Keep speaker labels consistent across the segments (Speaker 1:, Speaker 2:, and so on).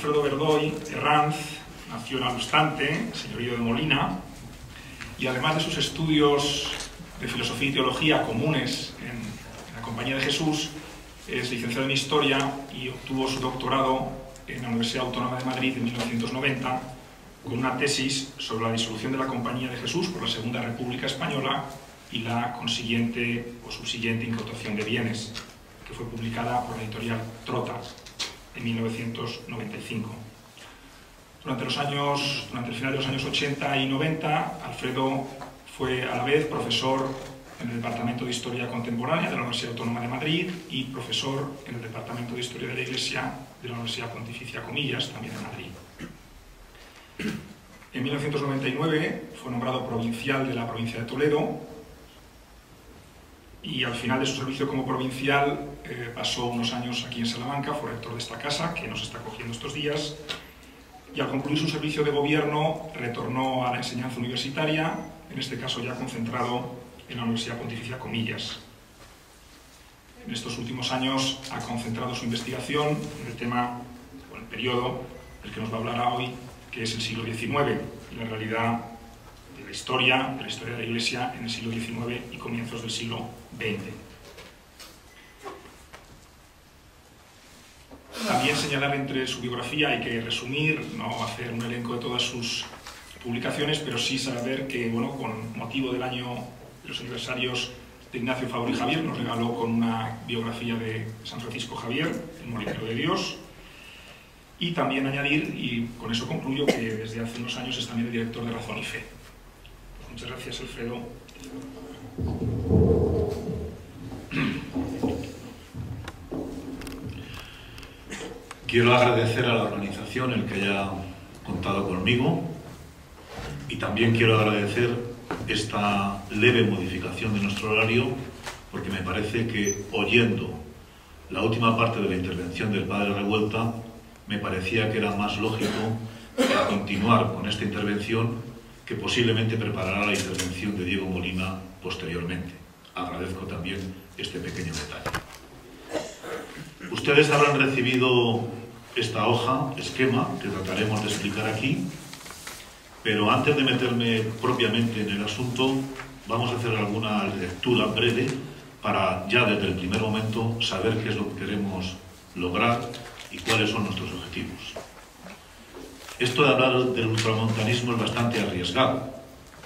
Speaker 1: Alfredo Verdoy Herranz nació en Alustante, señorío de Molina, y además de sus estudios de filosofía y teología comunes en la Compañía de Jesús, es licenciado en Historia y obtuvo su doctorado en la Universidad Autónoma de Madrid en 1990 con una tesis sobre la disolución de la Compañía de Jesús por la Segunda República Española y la consiguiente o subsiguiente incautación de bienes, que fue publicada por la editorial Trota en 1995. Durante el final de los años 80 y 90, Alfredo fue a la vez profesor en el Departamento de Historia Contemporánea de la Universidad Autónoma de Madrid y profesor en el Departamento de Historia de la Iglesia de la Universidad Pontificia Comillas, también en Madrid. En 1999 fue nombrado provincial de la provincia de Toledo y al final de su servicio como provincial pasó unos años aquí en Salamanca, fue rector de esta casa, que nos está acogiendo estos días, y al concluir su servicio de gobierno retornó a la enseñanza universitaria, en este caso ya concentrado en la Universidad Pontificia Comillas. En estos últimos años ha concentrado su investigación en el tema, o el periodo del que nos va a hablar hoy, que es el siglo XIX, y la realidad de la historia de la Iglesia en el siglo XIX y comienzos del siglo XX. También señalar entre su biografía, hay que resumir, no hacer un elenco de todas sus publicaciones, pero sí saber que, bueno, con motivo del año de los aniversarios de Ignacio Fabri Javier, nos regaló con una biografía de San Francisco Javier, el Molinero de Dios, y también añadir, y con eso concluyo, que desde hace unos años es también el director de Razón y Fe. Pues muchas gracias, Alfredo.
Speaker 2: Quiero agradecer a la organización el que haya contado conmigo y también quiero agradecer esta leve modificación de nuestro horario, porque me parece que oyendo la última parte de la intervención del padre Revuelta me parecía que era más lógico continuar con esta intervención que posiblemente preparará la intervención de Diego Molina posteriormente. Agradezco también este pequeño detalle. Ustedes habrán recibido esta hoja, esquema, que trataremos de explicar aquí, pero antes de meterme propiamente en el asunto, vamos a hacer alguna lectura breve para ya desde el primer momento saber qué es lo que queremos lograr y cuáles son nuestros objetivos. Esto de hablar del ultramontanismo es bastante arriesgado,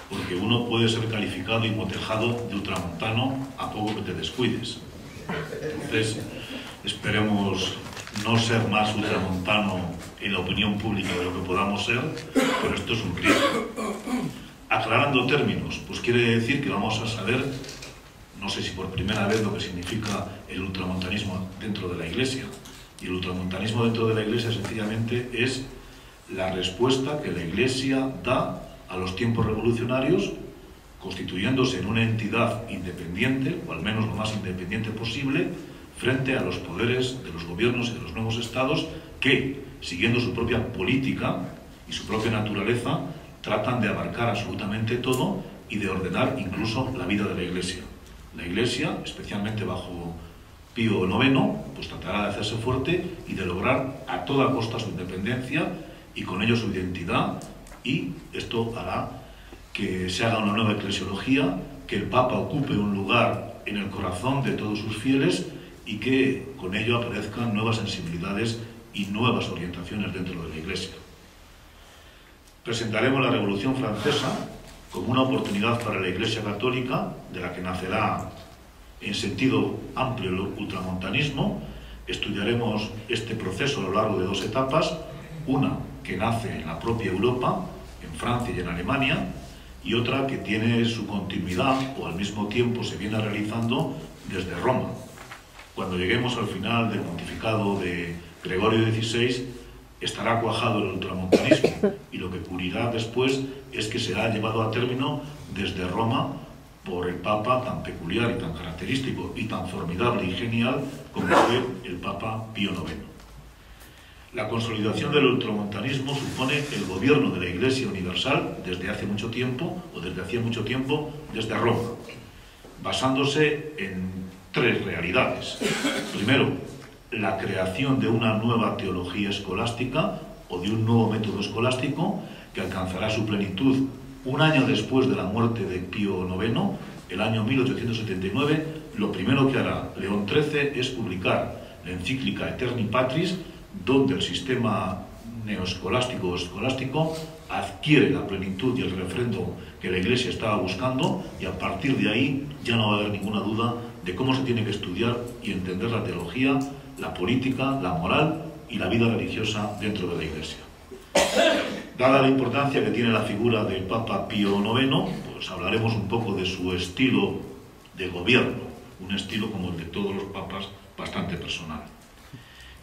Speaker 2: porque uno puede ser calificado y motejado de ultramontano a poco que te descuides. Entonces, esperemos no ser más ultramontano en la opinión pública de lo que podamos ser, pero esto es un riesgo. Aclarando términos, pues quiere decir que vamos a saber, no sé si por primera vez, lo que significa el ultramontanismo dentro de la Iglesia. Y el ultramontanismo dentro de la Iglesia sencillamente es la respuesta que la Iglesia da a los tiempos revolucionarios, constituyéndose en una entidad independiente, o al menos lo más independiente posible, frente a los poderes de los gobiernos y de los nuevos estados que, siguiendo su propia política y su propia naturaleza, tratan de abarcar absolutamente todo y de ordenar incluso la vida de la Iglesia. La Iglesia, especialmente bajo Pío IX, pues tratará de hacerse fuerte y de lograr a toda costa su independencia y con ello su identidad, y esto hará que se haga una nueva eclesiología, que el Papa ocupe un lugar en el corazón de todos sus fieles y que con ello aparezcan nuevas sensibilidades y nuevas orientaciones dentro de la Iglesia. Presentaremos la Revolución Francesa como una oportunidad para la Iglesia Católica, de la que nacerá en sentido amplio el ultramontanismo. Estudiaremos este proceso a lo largo de dos etapas, una que nace en la propia Europa, en Francia y en Alemania, y otra que tiene su continuidad, o al mismo tiempo se viene realizando desde Roma. Cuando lleguemos al final del pontificado de Gregorio XVI, estará cuajado el ultramontanismo, y lo que ocurrirá después es que será llevado a término desde Roma por el Papa tan peculiar y tan característico y tan formidable y genial como fue el Papa Pío IX. La consolidación del ultramontanismo supone el gobierno de la Iglesia Universal desde hace mucho tiempo, o desde hacía mucho tiempo, desde Roma, basándose en tres realidades. Primero, la creación de una nueva teología escolástica, o de un nuevo método escolástico que alcanzará su plenitud un año después de la muerte de Pío IX, el año 1879. Lo primero que hará León XIII es publicar la encíclica Aeterni Patris, donde el sistema neoescolástico o escolástico adquiere la plenitud y el refrendo que la Iglesia estaba buscando, y a partir de ahí ya no va a haber ninguna duda de cómo se tiene que estudiar y entender la teología, la política, la moral y la vida religiosa dentro de la Iglesia. Dada la importancia que tiene la figura del Papa Pío IX, pues hablaremos un poco de su estilo de gobierno, un estilo como el de todos los papas, bastante personal.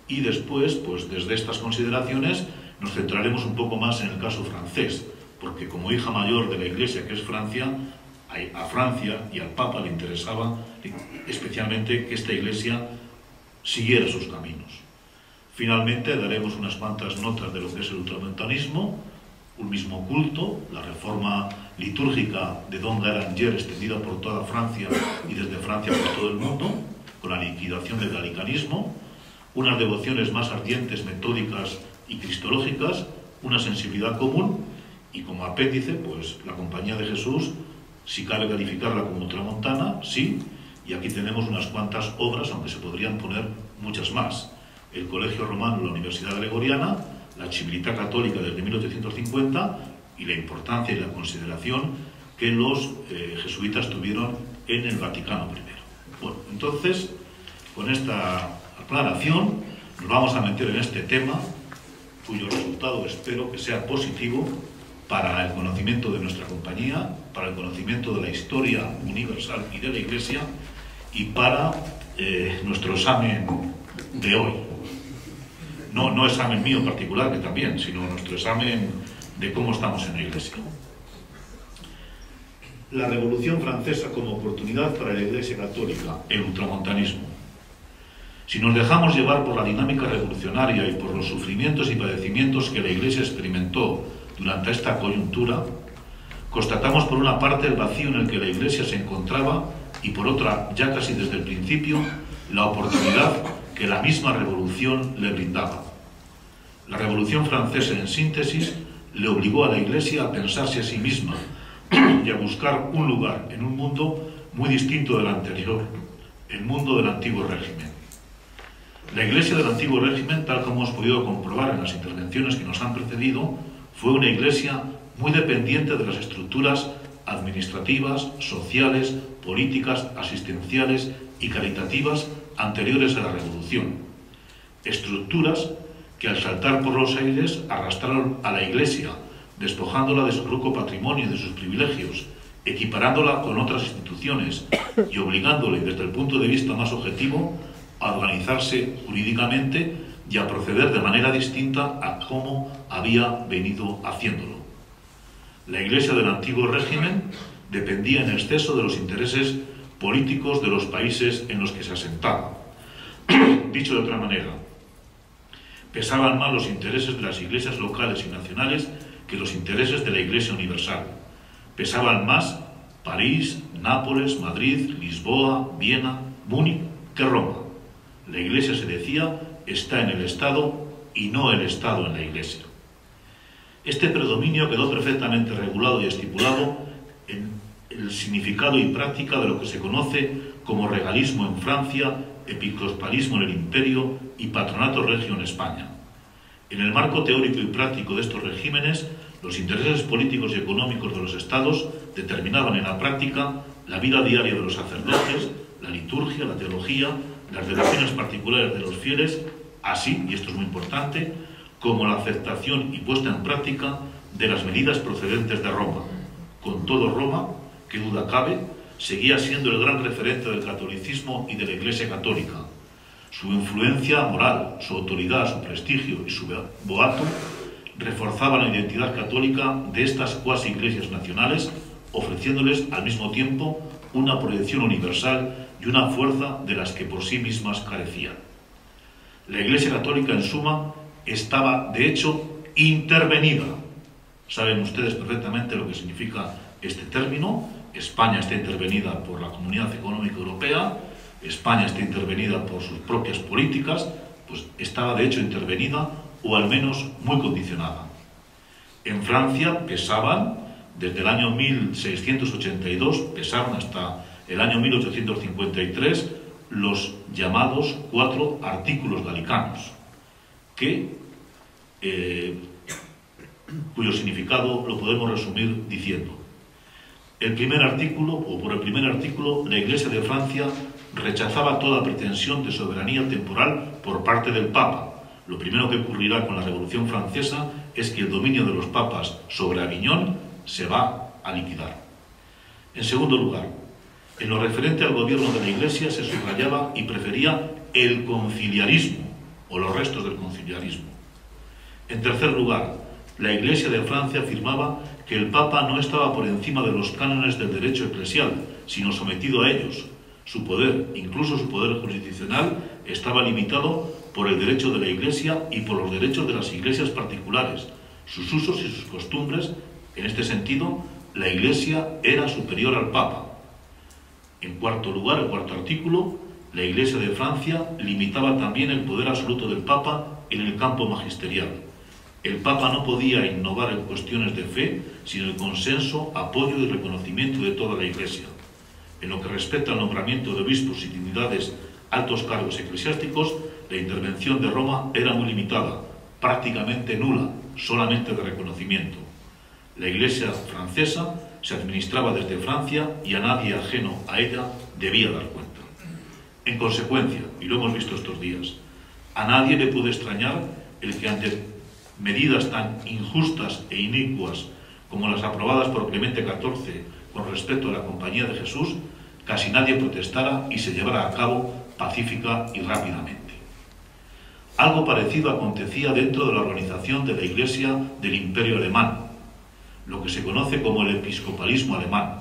Speaker 2: Y después, pues desde estas consideraciones, nos centraremos un poco más en el caso francés, porque como hija mayor de la Iglesia, que es Francia, a Francia y al Papa le interesaba especialmente que esta Iglesia siguiera sus caminos. Finalmente daremos unas cuantas notas de lo que es el ultramontanismo, un mismo culto, la reforma litúrgica de Don Garanger extendida por toda Francia y desde Francia por todo el mundo, con la liquidación del galicanismo, unas devociones más ardientes, metódicas y cristológicas, una sensibilidad común y como apéndice, pues la Compañía de Jesús, si cabe calificarla como ultramontana, sí, y aquí tenemos unas cuantas obras, aunque se podrían poner muchas más. El Colegio Romano, la Universidad Gregoriana, la Civiltà Católica desde 1850 y la importancia y la consideración que los jesuitas tuvieron en el Vaticano I. Bueno, entonces, con esta aclaración, nos vamos a meter en este tema, cuyo resultado espero que sea positivo para el conocimiento de nuestra compañía, para el conocimiento de la historia universal y de la Iglesia y para nuestro examen de hoy. No examen mío en particular, que también, sino nuestro examen de cómo estamos en la Iglesia. La Revolución Francesa como oportunidad para la Iglesia Católica, el ultramontanismo. Si nos dejamos llevar por la dinámica revolucionaria y por los sufrimientos y padecimientos que la Iglesia experimentó durante esta coyuntura, constatamos por una parte el vacío en el que la Iglesia se encontraba y por otra, ya casi desde el principio, la oportunidad que la misma revolución le brindaba. La Revolución Francesa, en síntesis, le obligó a la Iglesia a pensarse a sí misma y a buscar un lugar en un mundo muy distinto del anterior, el mundo del antiguo régimen. La Iglesia del antiguo régimen, tal como hemos podido comprobar en las intervenciones que nos han precedido, fue una Iglesia muy dependiente de las estructuras administrativas, sociales, políticas, asistenciales y caritativas anteriores a la Revolución. Estructuras que al saltar por los aires arrastraron a la Iglesia, despojándola de su rico patrimonio y de sus privilegios, equiparándola con otras instituciones y obligándole desde el punto de vista más objetivo a organizarse jurídicamente y a proceder de manera distinta a cómo había venido haciéndolo. La Iglesia del antiguo régimen dependía en exceso de los intereses políticos de los países en los que se asentaba. Dicho de otra manera, pesaban más los intereses de las iglesias locales y nacionales que los intereses de la Iglesia universal. Pesaban más París, Nápoles, Madrid, Lisboa, Viena, Múnich que Roma. La Iglesia, se decía, está en el Estado y no el Estado en la Iglesia. Este predominio quedó perfectamente regulado y estipulado en el significado y práctica de lo que se conoce como regalismo en Francia, episcopalismo en el Imperio y patronato regio en España. En el marco teórico y práctico de estos regímenes, los intereses políticos y económicos de los estados determinaban en la práctica la vida diaria de los sacerdotes, la liturgia, la teología, las devociones particulares de los fieles, así, y esto es muy importante, como la aceptación y puesta en práctica de las medidas procedentes de Roma. Con todo, Roma, qué duda cabe, seguía siendo el gran referente del catolicismo y de la Iglesia católica. Su influencia moral, su autoridad, su prestigio y su boato reforzaban la identidad católica de estas cuasi iglesias nacionales, ofreciéndoles al mismo tiempo una proyección universal y una fuerza de las que por sí mismas carecían. La Iglesia católica, en suma, estaba, de hecho, intervenida. Saben ustedes perfectamente lo que significa este término. España está intervenida por la Comunidad Económica Europea, España está intervenida por sus propias políticas, pues estaba de hecho intervenida o al menos muy condicionada. En Francia pesaban, desde el año 1682, pesaron hasta el año 1853, los llamados 4 artículos galicanos, cuyo significado lo podemos resumir diciendo: el primer artículo, o por el primer artículo, la Iglesia de Francia rechazaba toda pretensión de soberanía temporal por parte del Papa. Lo primero que ocurrirá con la Revolución Francesa es que el dominio de los papas sobre Aviñón se va a liquidar. En segundo lugar, en lo referente al gobierno de la Iglesia se subrayaba y prefería el conciliarismo, o los restos del conciliarismo. En tercer lugar, la Iglesia de Francia afirmaba que el Papa no estaba por encima de los cánones del derecho eclesial, sino sometido a ellos. Su poder, incluso su poder jurisdiccional, estaba limitado por el derecho de la Iglesia y por los derechos de las iglesias particulares, sus usos y sus costumbres. En este sentido, la Iglesia era superior al Papa. En cuarto lugar, el cuarto artículo, la Iglesia de Francia limitaba también el poder absoluto del Papa en el campo magisterial. El Papa no podía innovar en cuestiones de fe sin el consenso, apoyo y reconocimiento de toda la Iglesia. En lo que respecta al nombramiento de obispos y dignidades, altos cargos eclesiásticos, la intervención de Roma era muy limitada, prácticamente nula, solamente de reconocimiento. La Iglesia francesa se administraba desde Francia y a nadie ajeno a ella debía dar cuenta. En consecuencia, y lo hemos visto estos días, a nadie le puede extrañar el que ante medidas tan injustas e inicuas como las aprobadas por Clemente XIV con respecto a la Compañía de Jesús, casi nadie protestara y se llevara a cabo pacífica y rápidamente. Algo parecido acontecía dentro de la organización de la Iglesia del Imperio Alemán, lo que se conoce como el episcopalismo alemán.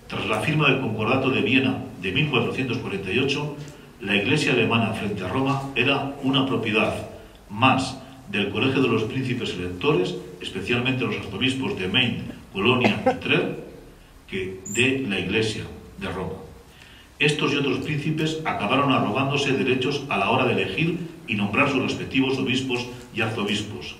Speaker 2: Tras la firma del Concordato de Viena de 1448, la Iglesia alemana frente a Roma era una propiedad más del Colegio de los Príncipes Electores, especialmente los arzobispos de Mainz, Colonia y Trèves, que de la Iglesia de Roma. Estos y otros príncipes acabaron arrogándose derechos a la hora de elegir y nombrar sus respectivos obispos y arzobispos.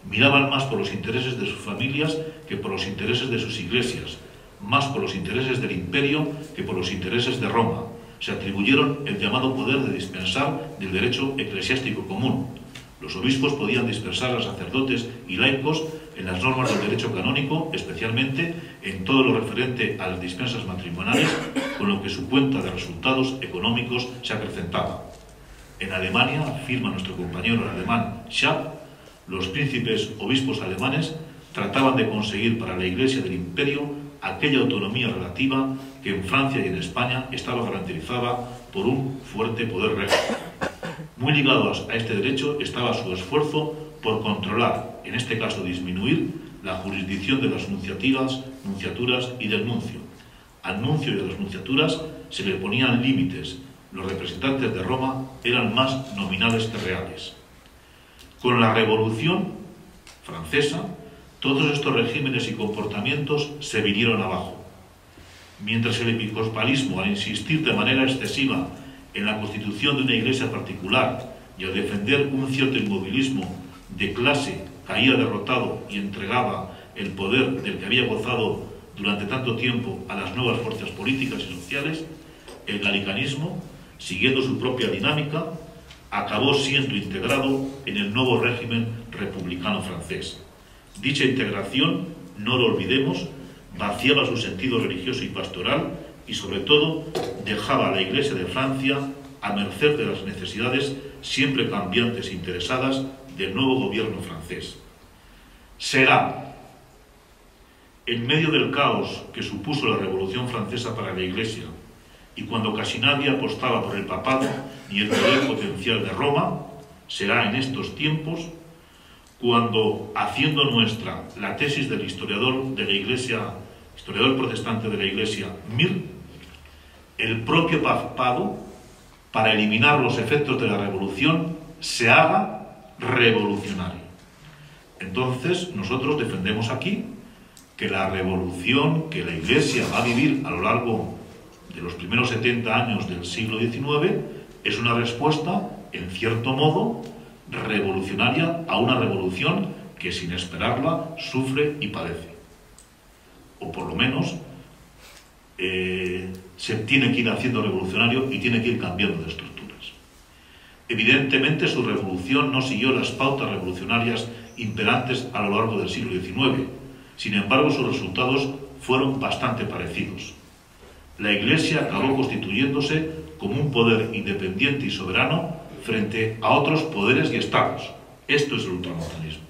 Speaker 2: Miraban más por los intereses de sus familias que por los intereses de sus iglesias, más por los intereses del imperio que por los intereses de Roma. Se atribuyeron el llamado poder de dispensar del derecho eclesiástico común. Los obispos podían dispensar a sacerdotes y laicos en las normas del derecho canónico, especialmente en todo lo referente a las dispensas matrimoniales, con lo que su cuenta de resultados económicos se acrecentaba. En Alemania, afirma nuestro compañero el alemán Schaap, los príncipes obispos alemanes trataban de conseguir para la Iglesia del Imperio aquella autonomía relativa que en Francia y en España estaba garantizada por un fuerte poder real. Muy ligados a este derecho estaba su esfuerzo por controlar, en este caso disminuir, la jurisdicción de las nunciaturas y del nuncio. Al nuncio y a las nunciaturas se le ponían límites. Los representantes de Roma eran más nominales que reales. Con la Revolución Francesa, todos estos regímenes y comportamientos se vinieron abajo. Mientras el episcopalismo, al insistir de manera excesiva en la constitución de una iglesia particular y al defender un cierto inmovilismo de clase, caía derrotado y entregaba el poder del que había gozado durante tanto tiempo a las nuevas fuerzas políticas y sociales, el galicanismo, siguiendo su propia dinámica, acabó siendo integrado en el nuevo régimen republicano francés. Dicha integración, no lo olvidemos, vaciaba su sentido religioso y pastoral y, sobre todo, dejaba a la Iglesia de Francia a merced de las necesidades siempre cambiantes e interesadas del nuevo gobierno francés. Será, en medio del caos que supuso la Revolución Francesa para la Iglesia, y cuando casi nadie apostaba por el papado ni el poder potencial de Roma, será en estos tiempos cuando, haciendo nuestra la tesis del historiador de la Iglesia, historiador protestante de la Iglesia, Mir, el propio papado, para eliminar los efectos de la revolución, se haga revolucionario. Entonces, nosotros defendemos aquí que la revolución que la Iglesia va a vivir a lo largo de los primeros 70 años del siglo XIX es una respuesta, en cierto modo, revolucionaria a una revolución que sin esperarla sufre y padece. O por lo menos se tiene que ir haciendo revolucionario y tiene que ir cambiando de estructuras. Evidentemente su revolución no siguió las pautas revolucionarias imperantes a lo largo del siglo XIX. Sin embargo, sus resultados fueron bastante parecidos. La Iglesia acabó constituyéndose como un poder independiente y soberano frente a otros poderes y estados. Esto es el ultramontanismo.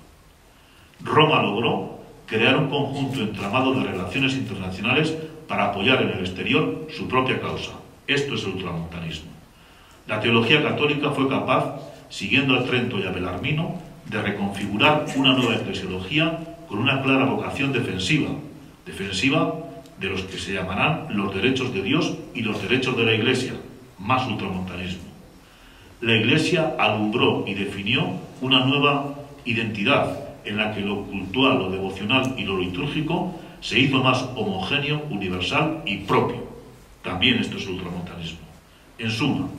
Speaker 2: Roma logró crear un conjunto entramado de relaciones internacionales para apoyar en el exterior su propia causa. Esto es el ultramontanismo. La teología católica fue capaz, siguiendo a Trento y a Belarmino, de reconfigurar una nueva eclesiología con una clara vocación defensiva de los que se llamarán los derechos de Dios y los derechos de la Iglesia, más ultramontanismo. La Iglesia alumbró y definió una nueva identidad en la que lo cultural, lo devocional y lo litúrgico se hizo más homogéneo, universal y propio. También esto es el ultramontanismo. En suma,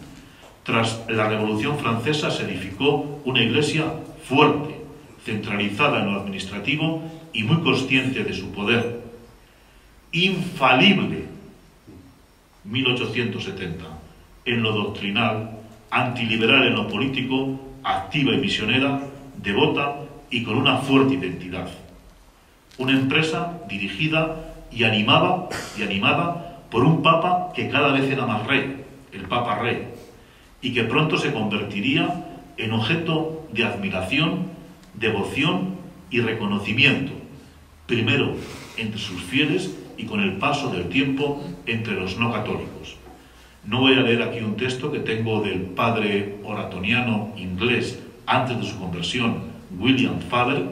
Speaker 2: tras la Revolución Francesa se edificó una Iglesia fuerte, centralizada en lo administrativo y muy consciente de su poder. Infalible, 1870, en lo doctrinal, antiliberal en lo político, activa y misionera, devota y con una fuerte identidad. Una empresa dirigida y animada por un papa que cada vez era más rey, el Papa Rey, y que pronto se convertiría en objeto de admiración, devoción y reconocimiento, primero entre sus fieles y con el paso del tiempo entre los no católicos. No voy a leer aquí un texto que tengo del padre oratoniano inglés antes de su conversión, William Faber,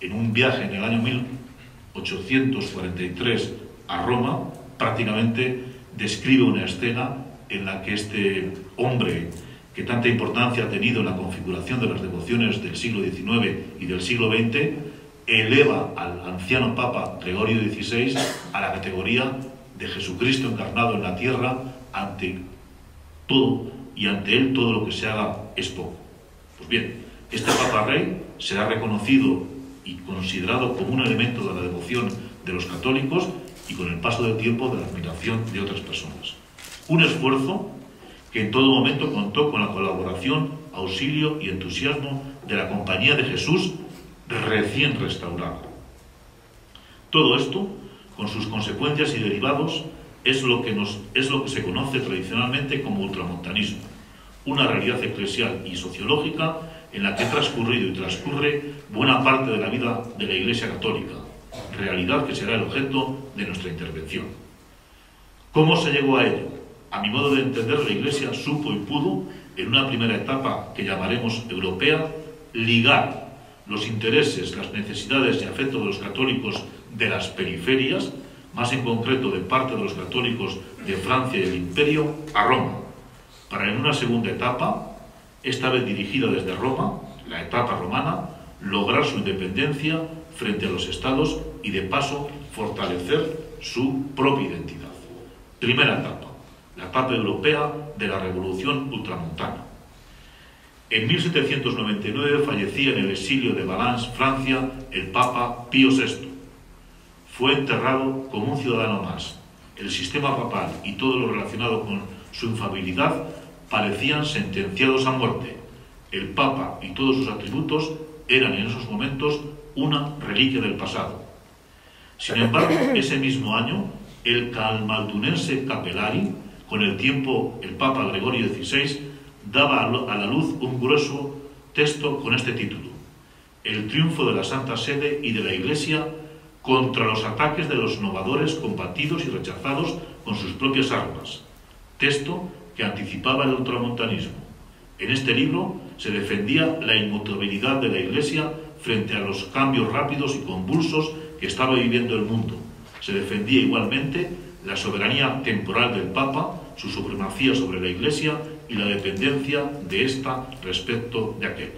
Speaker 2: en un viaje en el año 1843 a Roma. Prácticamente describe una escena en la que este hombre, que tanta importancia ha tenido en la configuración de las devociones del siglo XIX y del siglo XX, eleva al anciano Papa Gregorio XVI a la categoría de Jesucristo encarnado en la tierra. Ante todo y ante él todo lo que se haga es poco. Pues bien, este Papa Rey será reconocido y considerado como un elemento de la devoción de los católicos y con el paso del tiempo de la admiración de otras personas. Un esfuerzo que en todo momento contó con la colaboración, auxilio y entusiasmo de la Compañía de Jesús recién restaurada. Todo esto, con sus consecuencias y derivados, es lo que se conoce tradicionalmente como ultramontanismo, una realidad eclesial y sociológica en la que ha transcurrido y transcurre buena parte de la vida de la Iglesia Católica, realidad que será el objeto de nuestra intervención. ¿Cómo se llegó a ello? A mi modo de entender, la Iglesia supo y pudo, en una primera etapa que llamaremos europea, ligar los intereses, las necesidades y afectos de los católicos de las periferias, más en concreto de parte de los católicos de Francia y del Imperio, a Roma, para en una segunda etapa, esta vez dirigida desde Roma, la etapa romana, lograr su independencia frente a los estados y de paso fortalecer su propia identidad. Primera etapa, la etapa europea de la Revolución Ultramontana. En 1799 fallecía en el exilio de Valence, Francia, el Papa Pío VI. Fue enterrado como un ciudadano más. El sistema papal y todo lo relacionado con su infalibilidad parecían sentenciados a muerte. El Papa y todos sus atributos eran en esos momentos una reliquia del pasado. Sin embargo, ese mismo año, el camaldunense Capellari, con el tiempo el Papa Gregorio XVI, daba a la luz un grueso texto con este título: El triunfo de la Santa Sede y de la Iglesia contra los ataques de los novadores combatidos y rechazados con sus propias armas. Texto que anticipaba el ultramontanismo. En este libro se defendía la inmutabilidad de la Iglesia frente a los cambios rápidos y convulsos que estaba viviendo el mundo. Se defendía igualmente la soberanía temporal del Papa, su supremacía sobre la Iglesia y la dependencia de ésta respecto de aquel.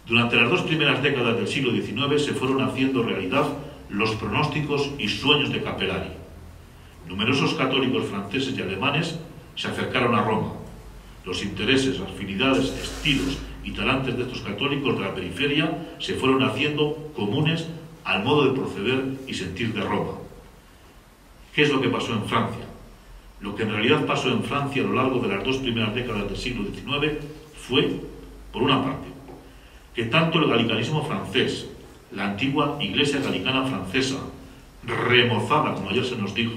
Speaker 2: Durante las dos primeras décadas del siglo XIX se fueron haciendo realidad los pronósticos y sueños de Capellari. Numerosos católicos franceses y alemanes se acercaron a Roma. Los intereses, afinidades, estilos y talantes de estos católicos de la periferia se fueron haciendo comunes al modo de proceder y sentir de Roma. ¿Qué es lo que pasó en Francia? Lo que en realidad pasó en Francia a lo largo de las 2 primeras décadas del siglo XIX fue, por una parte, que tanto el galicanismo francés, la antigua Iglesia Galicana francesa, remozada, como ayer se nos dijo,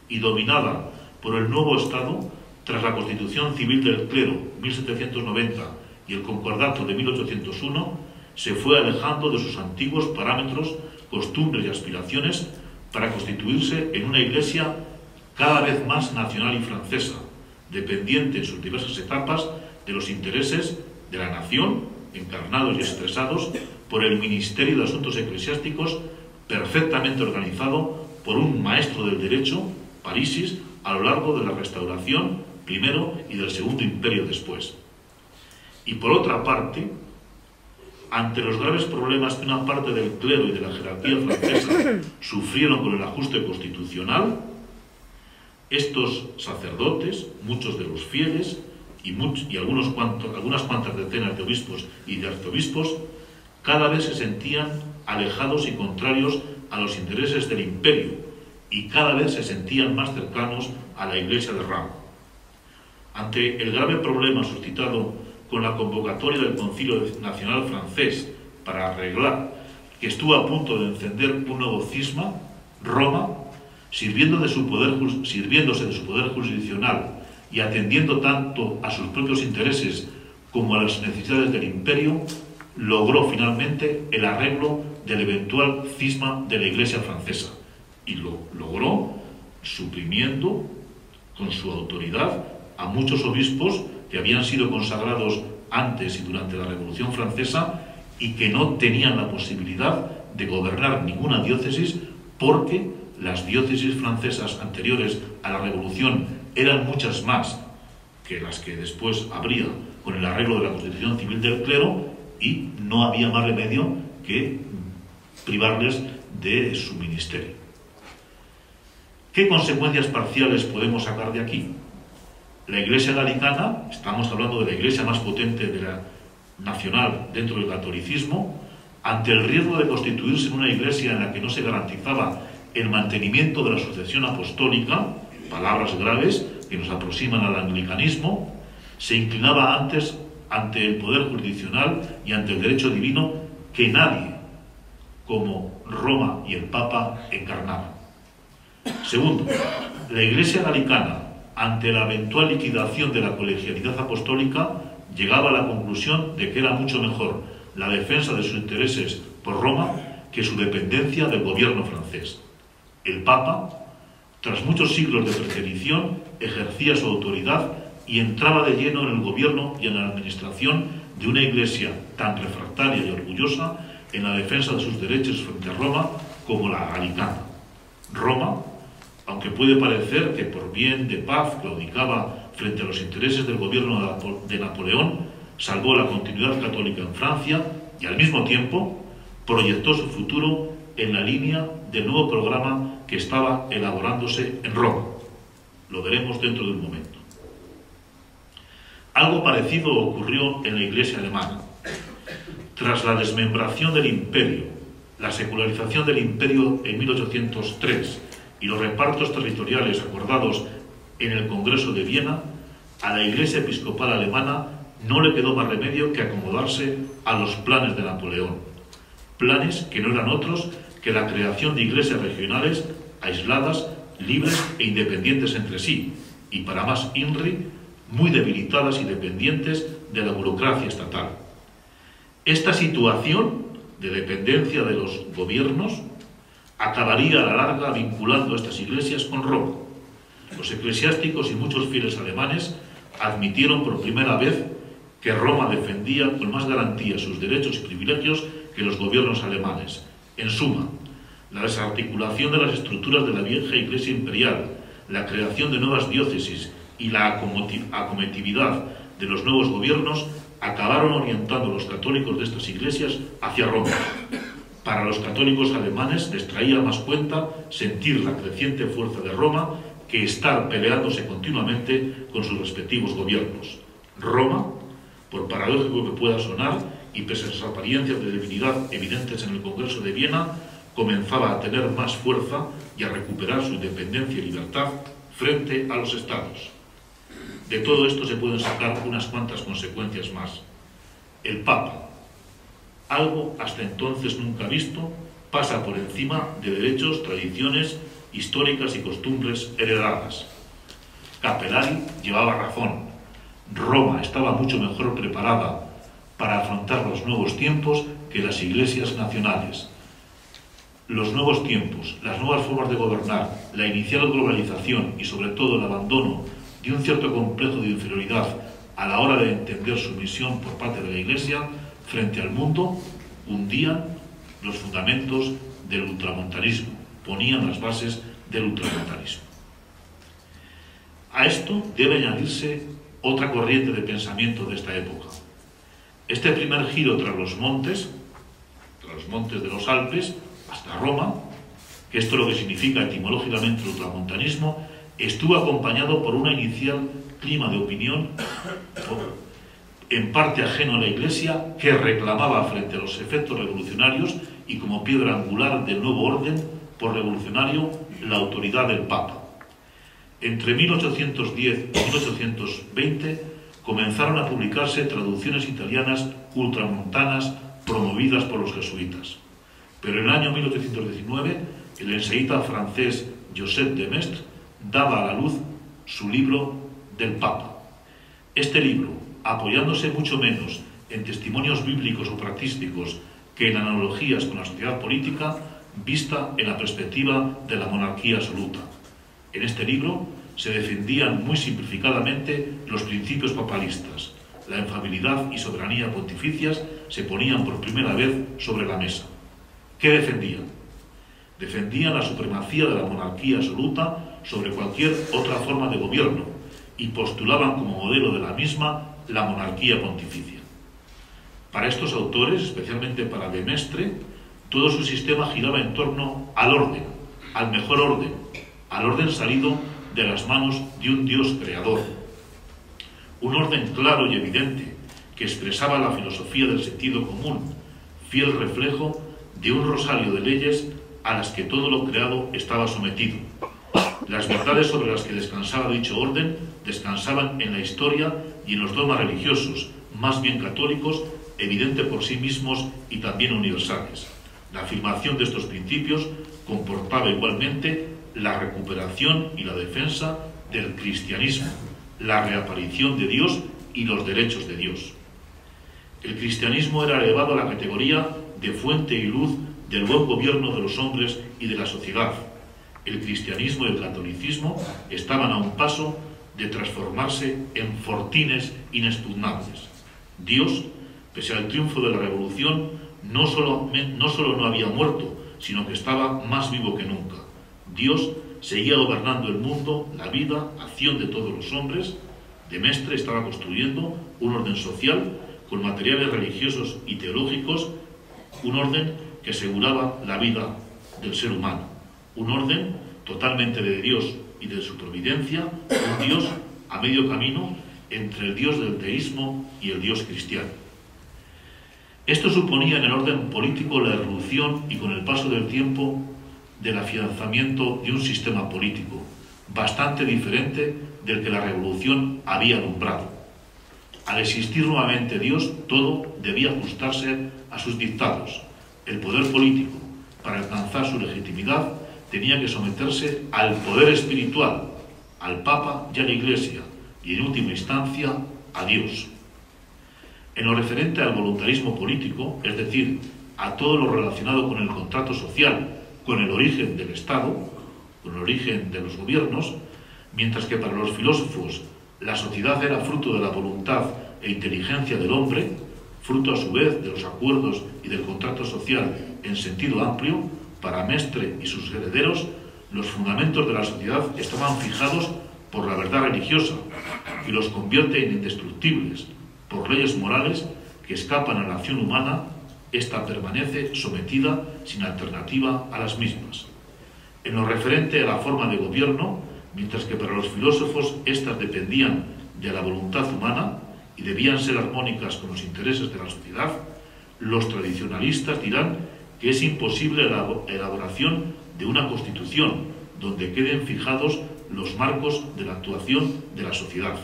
Speaker 2: y dominada por el nuevo Estado, tras la Constitución Civil del Clero, 1790, y el Concordato de 1801, se fue alejando de sus antiguos parámetros, costumbres y aspiraciones para constituirse en una Iglesia cada vez más nacional y francesa, dependiente en sus diversas etapas de los intereses de la nación, encarnados y expresados por el Ministerio de Asuntos Eclesiásticos, perfectamente organizado por un maestro del derecho, Parisis, a lo largo de la Restauración primero y del Segundo Imperio después. Y por otra parte, ante los graves problemas que una parte del clero y de la jerarquía francesa sufrieron con el ajuste constitucional, estos sacerdotes, muchos de los fieles y algunas cuantas decenas de obispos y de arzobispos, cada vez se sentían alejados y contrarios a los intereses del imperio y cada vez se sentían más cercanos a la Iglesia de Roma. Ante el grave problema suscitado con la convocatoria del Concilio Nacional francés para arreglar que estuvo a punto de encender un nuevo cisma, Roma, sirviéndose de su poder jurisdiccional y atendiendo tanto a sus propios intereses como a las necesidades del imperio, logró finalmente el arreglo del eventual cisma de la Iglesia francesa, y lo logró suprimiendo con su autoridad a muchos obispos que habían sido consagrados antes y durante la Revolución Francesa y que no tenían la posibilidad de gobernar ninguna diócesis, porque las diócesis francesas anteriores a la Revolución eran muchas más que las que después habría con el arreglo de la Constitución Civil del Clero, y no había más remedio que privarles de su ministerio. ¿Qué consecuencias parciales podemos sacar de aquí? La Iglesia Galicana, estamos hablando de la iglesia más potente de la nacional dentro del catolicismo, ante el riesgo de constituirse en una iglesia en la que no se garantizaba el mantenimiento de la sucesión apostólica, palabras graves que nos aproximan al anglicanismo, se inclinaba antes ante el poder jurisdiccional y ante el derecho divino que nadie, como Roma y el Papa, encarnaban. Segundo, la Iglesia Galicana, ante la eventual liquidación de la colegialidad apostólica, llegaba a la conclusión de que era mucho mejor la defensa de sus intereses por Roma que su dependencia del gobierno francés. El Papa, tras muchos siglos de preterición, ejercía su autoridad y entraba de lleno en el gobierno y en la administración de una iglesia tan refractaria y orgullosa en la defensa de sus derechos frente a Roma como la galicana. Roma, aunque puede parecer que por bien de paz claudicaba frente a los intereses del gobierno de Napoleón, salvó la continuidad católica en Francia y al mismo tiempo proyectó su futuro en la línea del nuevo programa que estaba elaborándose en Roma. Lo veremos dentro de un momento. Algo parecido ocurrió en la Iglesia alemana. Tras la desmembración del imperio, la secularización del imperio en 1803 y los repartos territoriales acordados en el Congreso de Viena, a la Iglesia episcopal alemana no le quedó más remedio que acomodarse a los planes de Napoleón. Planes que no eran otros que la creación de iglesias regionales aisladas, libres e independientes entre sí, y para más INRI, muy debilitadas y dependientes de la burocracia estatal. Esta situación de dependencia de los gobiernos acabaría a la larga vinculando a estas iglesias con Roma. Los eclesiásticos y muchos fieles alemanes admitieron por primera vez que Roma defendía con más garantía sus derechos y privilegios que los gobiernos alemanes. En suma, la desarticulación de las estructuras de la vieja Iglesia imperial, la creación de nuevas diócesis y la acometividad de los nuevos gobiernos acabaron orientando a los católicos de estas iglesias hacia Roma. Para los católicos alemanes les traía más cuenta sentir la creciente fuerza de Roma que estar peleándose continuamente con sus respectivos gobiernos. Roma, Por paradójico que pueda sonar, y pese a las apariencias de debilidad evidentes en el Congreso de Viena, comenzaba a tener más fuerza y a recuperar su independencia y libertad frente a los estados. De todo esto se pueden sacar unas cuantas consecuencias más. El Papa, algo hasta entonces nunca visto, pasa por encima de derechos, tradiciones históricas y costumbres heredadas. Capellari llevaba razón. Roma estaba mucho mejor preparada para afrontar los nuevos tiempos que las iglesias nacionales. Los nuevos tiempos, las nuevas formas de gobernar, la inicial globalización y sobre todo el abandono de un cierto complejo de inferioridad a la hora de entender su misión por parte de la Iglesia frente al mundo, hundían los fundamentos del ultramontanismo, ponían las bases del ultramontanismo. A esto debe añadirse otra corriente de pensamiento de esta época. Este primer giro tras los montes de los Alpes, hasta Roma, que esto es lo que significa etimológicamente el ultramontanismo, estuvo acompañado por un inicial clima de opinión en parte ajeno a la Iglesia, que reclamaba frente a los efectos revolucionarios y como piedra angular del nuevo orden por revolucionario la autoridad del Papa. Entre 1810 y 1820 comenzaron a publicarse traducciones italianas ultramontanas promovidas por los jesuitas. Pero en el año 1819, el enseísta francés Joseph de Maistre daba a la luz su libro del Papa. Este libro, apoyándose mucho menos en testimonios bíblicos o practísticos que en analogías con la sociedad política, vista en la perspectiva de la monarquía absoluta. En este libro se defendían muy simplificadamente los principios papalistas. La infalibilidad y soberanía pontificias se ponían por primera vez sobre la mesa. ¿Qué defendían? Defendían la supremacía de la monarquía absoluta sobre cualquier otra forma de gobierno y postulaban como modelo de la misma la monarquía pontificia. Para estos autores, especialmente para de Maistre, todo su sistema giraba en torno al orden, al mejor orden, al orden salido de las manos de un Dios creador. Un orden claro y evidente que expresaba la filosofía del sentido común, fiel reflejo de un rosario de leyes a las que todo lo creado estaba sometido. Las verdades sobre las que descansaba dicho orden descansaban en la historia y en los dogmas religiosos, más bien católicos, evidentes por sí mismos y también universales. La afirmación de estos principios comportaba igualmente la recuperación y la defensa del cristianismo, la reaparición de Dios y los derechos de Dios. El cristianismo era elevado a la categoría de fuente y luz del buen gobierno de los hombres y de la sociedad. El cristianismo y el catolicismo estaban a un paso de transformarse en fortines inexpugnables. Dios, pese al triunfo de la revolución, no solo no había muerto, sino que estaba más vivo que nunca. Dios seguía gobernando el mundo, la vida, acción de todos los hombres. De Maistre estaba construyendo un orden social con materiales religiosos y teológicos, un orden que aseguraba la vida del ser humano, un orden totalmente de Dios y de su providencia, un Dios a medio camino entre el Dios del teísmo y el Dios cristiano. Esto suponía en el orden político la irrupción y con el paso del tiempo del afianzamiento de un sistema político bastante diferente del que la revolución había alumbrado. Al existir nuevamente Dios, todo debía ajustarse a sus dictados. El poder político, para alcanzar su legitimidad, tenía que someterse al poder espiritual, al Papa y a la Iglesia, y en última instancia a Dios. En lo referente al voluntarismo político, es decir, a todo lo relacionado con el contrato social, con el origen del Estado, con el origen de los gobiernos, mientras que para los filósofos la sociedad era fruto de la voluntad e inteligencia del hombre, fruto a su vez de los acuerdos y del contrato social en sentido amplio, para Maistre y sus herederos, los fundamentos de la sociedad estaban fijados por la verdad religiosa, que los convierte en indestructibles, por leyes morales que escapan a la acción humana. Esta permanece sometida sin alternativa a las mismas. En lo referente a la forma de gobierno, mientras que para los filósofos éstas dependían de la voluntad humana y debían ser armónicas con los intereses de la sociedad, los tradicionalistas dirán que es imposible la elaboración de una constitución donde queden fijados los marcos de la actuación de la sociedad.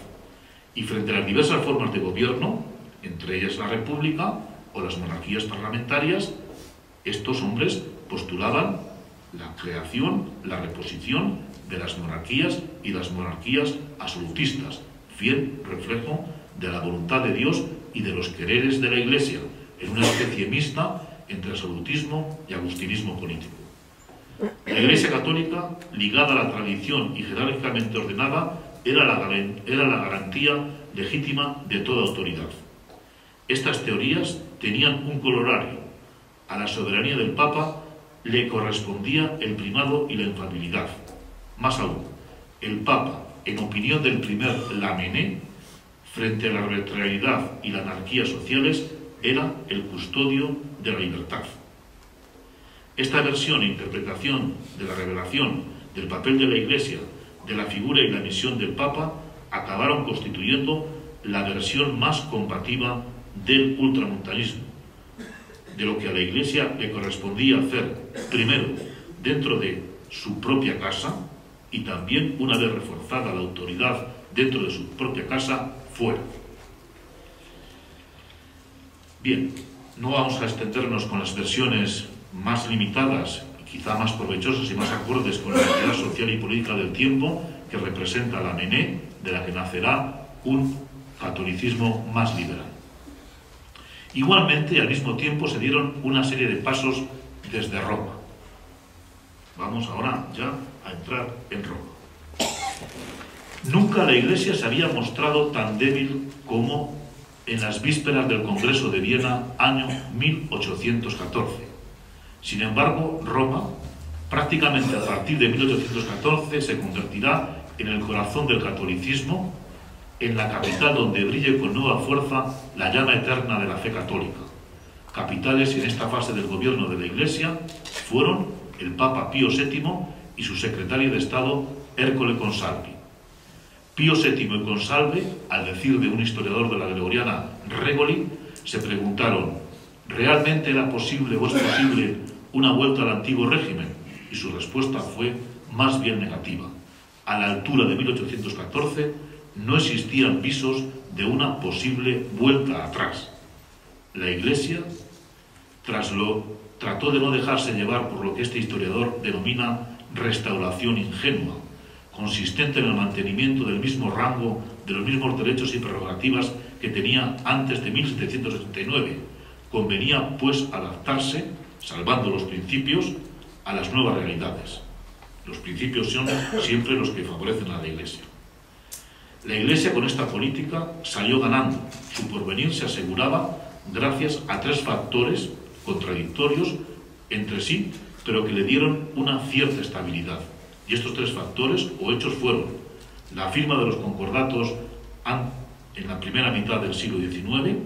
Speaker 2: Y frente a las diversas formas de gobierno, entre ellas la república o las monarquías parlamentarias, estos hombres postulaban la creación, la reposición de las monarquías y las monarquías absolutistas, fiel reflejo de la voluntad de Dios y de los quereres de la Iglesia, en una especie mixta entre absolutismo y agustinismo político. La Iglesia católica, ligada a la tradición y jerárquicamente ordenada, era la garantía legítima de toda autoridad. Estas teorías tenían un corolario. A la soberanía del Papa le correspondía el primado y la infalibilidad. Más aún, el Papa, en opinión del primer Lamennais, frente a la arbitrariedad y la anarquía sociales, era el custodio de la libertad. Esta versión e interpretación de la revelación del papel de la Iglesia, de la figura y la misión del Papa, acabaron constituyendo la versión más combativa del ultramontanismo, de lo que a la Iglesia le correspondía hacer, primero, dentro de su propia casa, y también, una vez reforzada la autoridad dentro de su propia casa, fuera. Bien, no vamos a extendernos con las versiones más limitadas y quizá más provechosas y más acordes con la realidad social y política del tiempo que representa la Lamennais, de la que nacerá un catolicismo más liberal. Igualmente, al mismo tiempo, se dieron una serie de pasos desde Roma. Vamos ahora ya a entrar en Roma. Nunca la Iglesia se había mostrado tan débil como en las vísperas del Congreso de Viena, año 1814. Sin embargo, Roma, prácticamente a partir de 1814, se convertirá en el corazón del catolicismo, en la capital donde brille con nueva fuerza la llama eterna de la fe católica. Capitales en esta fase del gobierno de la Iglesia fueron el Papa Pío VII y su secretario de Estado, Ercole Consalvi. Pío VII y Consalvi, al decir de un historiador de la Gregoriana, Regoli, se preguntaron: ¿realmente era posible o es posible una vuelta al antiguo régimen? Y su respuesta fue más bien negativa. A la altura de 1814 no existían visos de una posible vuelta atrás. La Iglesia trató de no dejarse llevar por lo que este historiador denomina restauración ingenua, consistente en el mantenimiento del mismo rango, de los mismos derechos y prerrogativas que tenía antes de 1789. Convenía, pues, adaptarse, salvando los principios, a las nuevas realidades. Los principios son siempre los que favorecen a la Iglesia. La Iglesia, con esta política, salió ganando. Su porvenir se aseguraba gracias a tres factores contradictorios entre sí, pero que le dieron una cierta estabilidad. Y estos tres factores o hechos fueron la firma de los concordatos en la primera mitad del siglo XIX,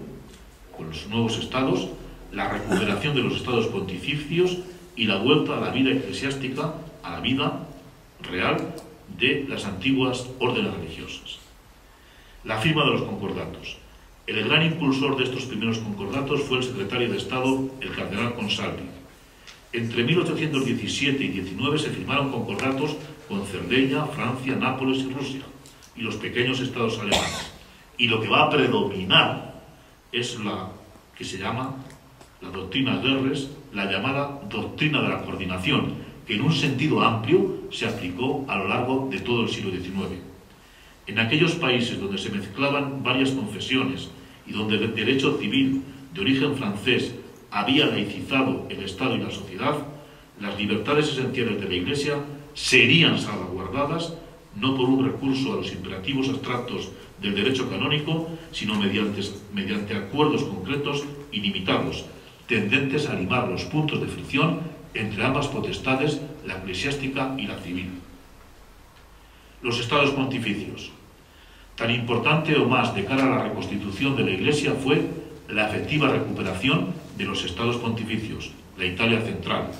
Speaker 2: con los nuevos estados, la recuperación de los estados pontificios y la vuelta a la vida eclesiástica, a la vida real de las antiguas órdenes religiosas. La firma de los concordatos. El gran impulsor de estos primeros concordatos fue el secretario de Estado, el cardenal Consalvi. Entre 1817 y 19 se firmaron concordatos con Cerdeña, Francia, Nápoles y Rusia, y los pequeños estados alemanes. Y lo que va a predominar es la que se llama la doctrina Görres, la llamada doctrina de la coordinación, que en un sentido amplio se aplicó a lo largo de todo el siglo XIX. En aquellos países donde se mezclaban varias confesiones y donde el derecho civil de origen francés había laicizado el Estado y la sociedad, las libertades esenciales de la Iglesia serían salvaguardadas no por un recurso a los imperativos abstractos del derecho canónico, sino mediante acuerdos concretos y limitados, tendentes a limar los puntos de fricción entre ambas potestades, la eclesiástica y la civil. Los estados pontificios. Tan importante o más de cara a la reconstitución de la Iglesia fue la efectiva recuperación de los estados pontificios, la Italia central.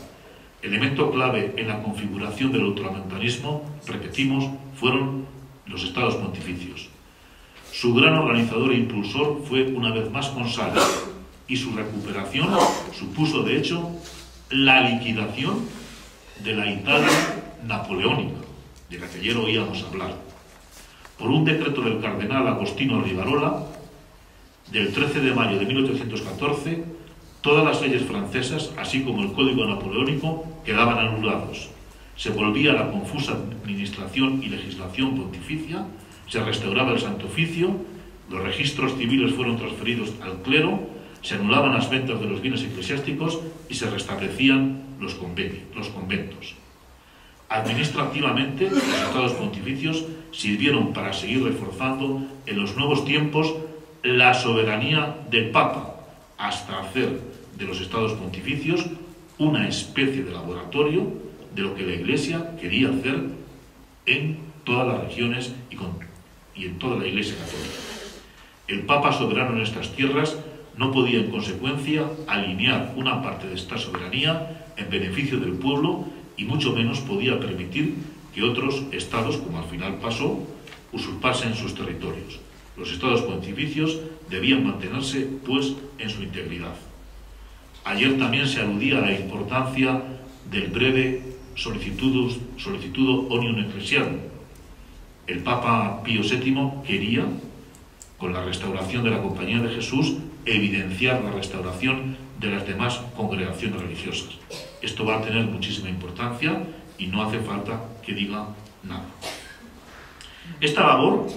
Speaker 2: Elemento clave en la configuración del ultramontanismo, repetimos, fueron los estados pontificios. Su gran organizador e impulsor fue una vez más Consalvi, y su recuperación supuso, de hecho, la liquidación de la Italia napoleónica, de la que ayer oíamos hablar. Por un decreto del cardenal Agostino Rivarola, del 13 de mayo de 1814, todas las leyes francesas, así como el Código Napoleónico, quedaban anulados. Se volvía a la confusa administración y legislación pontificia, se restauraba el Santo Oficio, los registros civiles fueron transferidos al clero, se anulaban las ventas de los bienes eclesiásticos y se restablecían los conventos. Administrativamente, los estados pontificios sirvieron para seguir reforzando en los nuevos tiempos la soberanía del Papa, hasta hacer de los estados pontificios una especie de laboratorio de lo que la Iglesia quería hacer en todas las regiones y en toda la Iglesia católica. El Papa soberano en estas tierras no podía, en consecuencia, alinear una parte de esta soberanía en beneficio del pueblo y mucho menos podía permitir que otros estados, como al final pasó, usurpasen sus territorios. Los estados pontificios debían mantenerse, pues, en su integridad. Ayer también se aludía a la importancia del breve Solicitudo Onium Ecclesiarum. El Papa Pío VII quería, con la restauración de la Compañía de Jesús, evidenciar la restauración de las demás congregaciones religiosas. Esto va a tener muchísima importancia y no hace falta que diga nada. Esta labor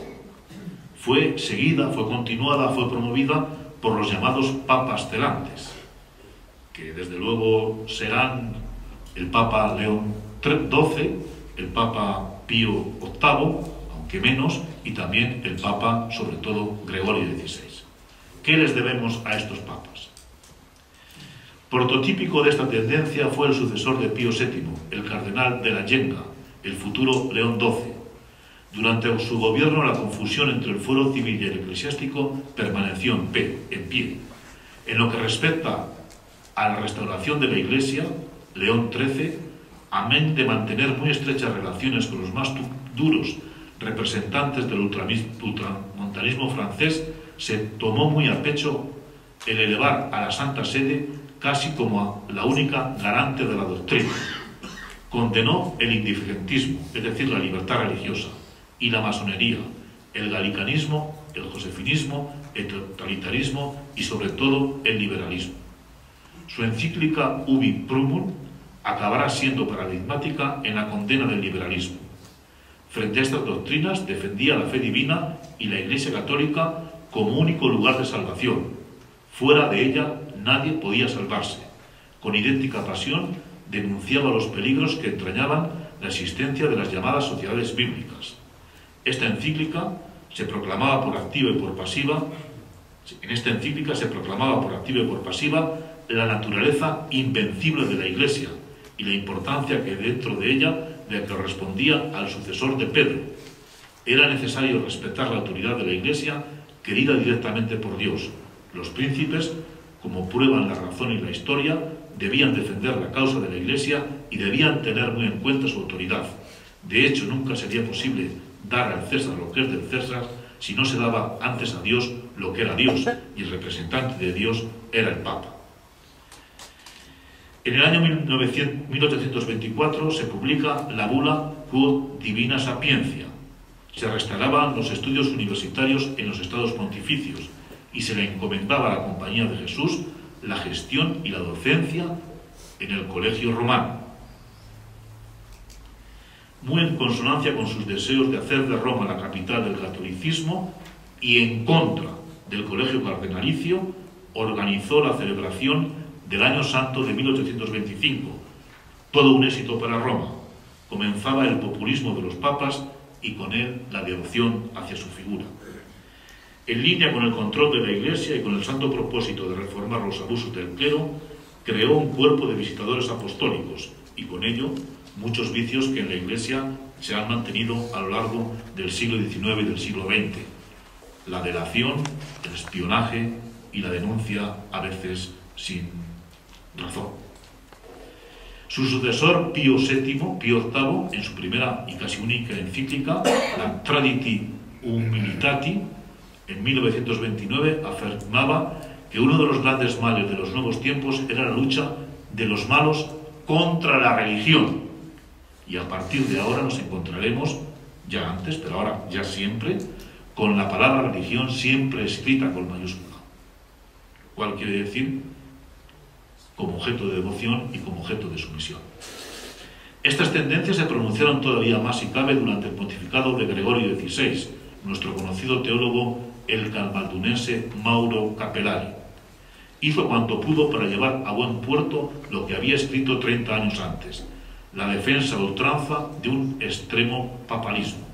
Speaker 2: fue seguida, fue continuada, fue promovida por los llamados papas celantes, que desde luego serán el Papa León XII, el Papa Pío VIII, aunque menos, y también el Papa, sobre todo, Gregorio XVI. ¿Qué les debemos a estos papas? Prototípico de esta tendencia fue el sucesor de Pío VII, el cardenal de la Genga, el futuro León XII. Durante su gobierno, la confusión entre el fuero civil y el eclesiástico permaneció en pie. En lo que respecta a la restauración de la Iglesia, León XIII, amén de mantener muy estrechas relaciones con los más duros representantes del ultramontanismo francés, se tomó muy a pecho el elevar a la Santa Sede casi como a la única garante de la doctrina. Condenó el indiferentismo, es decir, la libertad religiosa, y la masonería, el galicanismo, el josefinismo, el totalitarismo y sobre todo el liberalismo. Su encíclica Ubi Prumum acabará siendo paradigmática en la condena del liberalismo. Frente a estas doctrinas defendía la fe divina y la Iglesia católica como único lugar de salvación. Fuera de ella nadie podía salvarse. Con idéntica pasión denunciaba los peligros que entrañaban la existencia de las llamadas sociedades bíblicas. Esta encíclica se proclamaba por activa y por pasiva. En esta encíclica se proclamaba por activa y por pasiva la naturaleza invencible de la Iglesia y la importancia que dentro de ella le correspondía al sucesor de Pedro. Era necesario respetar la autoridad de la Iglesia querida directamente por Dios. Los príncipes, como prueban la razón y la historia, debían defender la causa de la Iglesia y debían tener muy en cuenta su autoridad. De hecho, nunca sería posible dar al César lo que es del César si no se daba antes a Dios lo que era Dios, y el representante de Dios era el Papa. En el año 1824 se publica la bula Quod Divina Sapiencia. Se restauraban los estudios universitarios en los estados pontificios y se le encomendaba a la Compañía de Jesús la gestión y la docencia en el Colegio Romano. Muy en consonancia con sus deseos de hacer de Roma la capital del catolicismo y en contra del Colegio Cardenalicio, organizó la celebración del Año Santo de 1825, todo un éxito para Roma. Comenzaba el populismo de los papas y con él la devoción hacia su figura. En línea con el control de la Iglesia y con el santo propósito de reformar los abusos del clero, creó un cuerpo de visitadores apostólicos y con ello muchos vicios que en la Iglesia se han mantenido a lo largo del siglo XIX y del siglo XX. La delación, el espionaje y la denuncia, a veces sin razón. Su sucesor Pío VIII, en su primera y casi única encíclica, la Traditi Humilitati, En 1929 afirmaba que uno de los grandes males de los nuevos tiempos era la lucha de los malos contra la religión. Y a partir de ahora nos encontraremos, ya antes, pero ahora ya siempre, con la palabra religión siempre escrita con mayúscula. ¿Cuál quiere decir? Como objeto de devoción y como objeto de sumisión. Estas tendencias se pronunciaron todavía más, si cabe, durante el pontificado de Gregorio XVI, nuestro conocido teólogo, el camaldunense Mauro Capellari. Hizo cuanto pudo para llevar a buen puerto lo que había escrito 30 años antes, la defensa a ultranza de un extremo papalismo.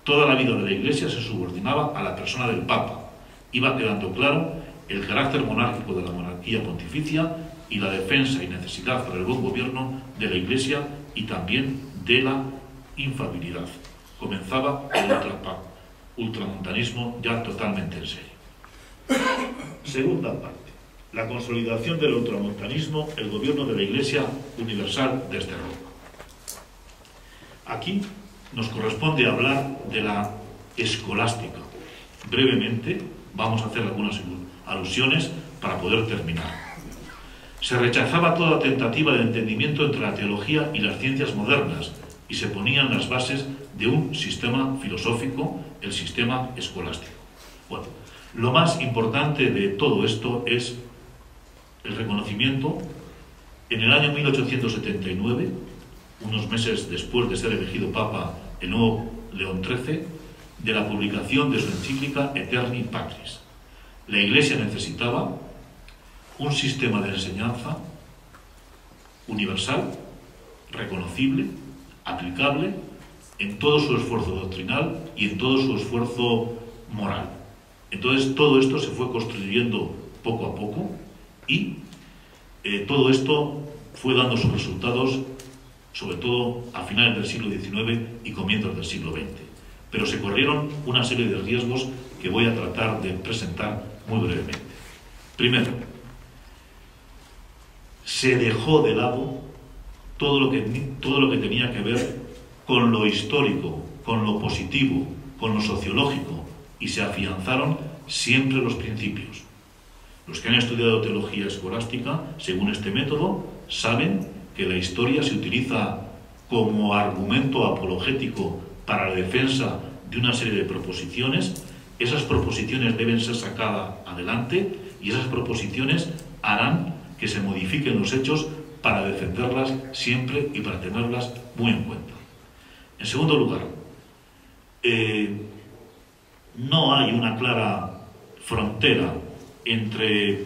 Speaker 2: Toda la vida de la Iglesia se subordinaba a la persona del Papa. Iba quedando claro el carácter monárquico de la monarquía pontificia y la defensa y necesidad para el buen gobierno de la Iglesia y también de la infalibilidad. Comenzaba el ultramontanismo ya totalmente en serio. Segunda parte. La consolidación del ultramontanismo, el gobierno de la Iglesia universal desde Roma. Aquí nos corresponde hablar de la escolástica. Brevemente vamos a hacer algunas alusiones para poder terminar. Se rechazaba toda tentativa de entendimiento entre la teología y las ciencias modernas y se ponían las bases de un sistema filosófico, el sistema escolástico. Bueno, lo más importante de todo esto es el reconocimiento. En el año 1879, unos meses después de ser elegido Papa el nuevo León XIII, de la publicación de su encíclica Aeterni Patris. La Iglesia necesitaba un sistema de enseñanza universal, reconocible, aplicable en todo su esfuerzo doctrinal y en todo su esfuerzo moral. Entonces todo esto se fue construyendo poco a poco y todo esto fue dando sus resultados, sobre todo a finales del siglo XIX y comienzos del siglo XX. Pero se corrieron una serie de riesgos que voy a tratar de presentar muy brevemente. Primero, se dejó de lado todo lo que tenía que ver con lo histórico, con lo positivo, con lo sociológico, y se afianzaron siempre los principios. Los que han estudiado teología escolástica, según este método, saben que la historia se utiliza como argumento apologético para la defensa de una serie de proposiciones. Esas proposiciones deben ser sacadas adelante y esas proposiciones harán que se modifiquen los hechos para defenderlas siempre y para tenerlas muy en cuenta. En segundo lugar, no hay una clara frontera entre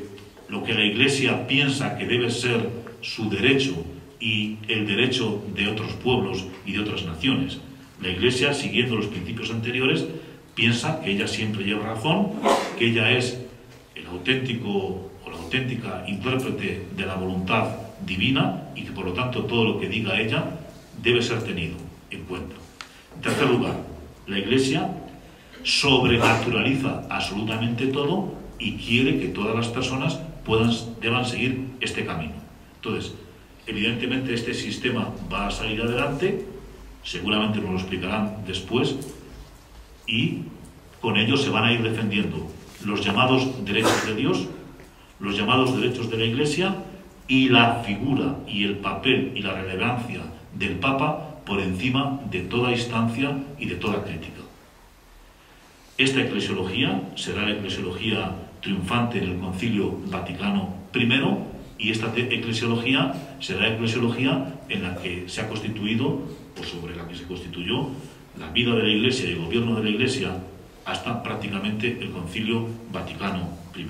Speaker 2: lo que la Iglesia piensa que debe ser su derecho y el derecho de otros pueblos y de otras naciones. La Iglesia, siguiendo los principios anteriores, piensa que ella siempre lleva razón, que ella es el auténtico o la auténtica intérprete de la voluntad divina y que por lo tanto todo lo que diga ella debe ser tenido en cuenta. En tercer lugar, la Iglesia sobrenaturaliza absolutamente todo y quiere que todas las personas deban seguir este camino. Entonces, evidentemente este sistema va a salir adelante, seguramente nos lo explicarán después, y con ello se van a ir defendiendo los llamados derechos de Dios, los llamados derechos de la Iglesia y la figura y el papel y la relevancia del Papa por encima de toda instancia y de toda crítica. Esta eclesiología será la eclesiología triunfante en el Concilio Vaticano I, y esta eclesiología será la eclesiología en la que se ha constituido, o sobre la que se constituyó, la vida de la Iglesia y el gobierno de la Iglesia hasta prácticamente el Concilio Vaticano I.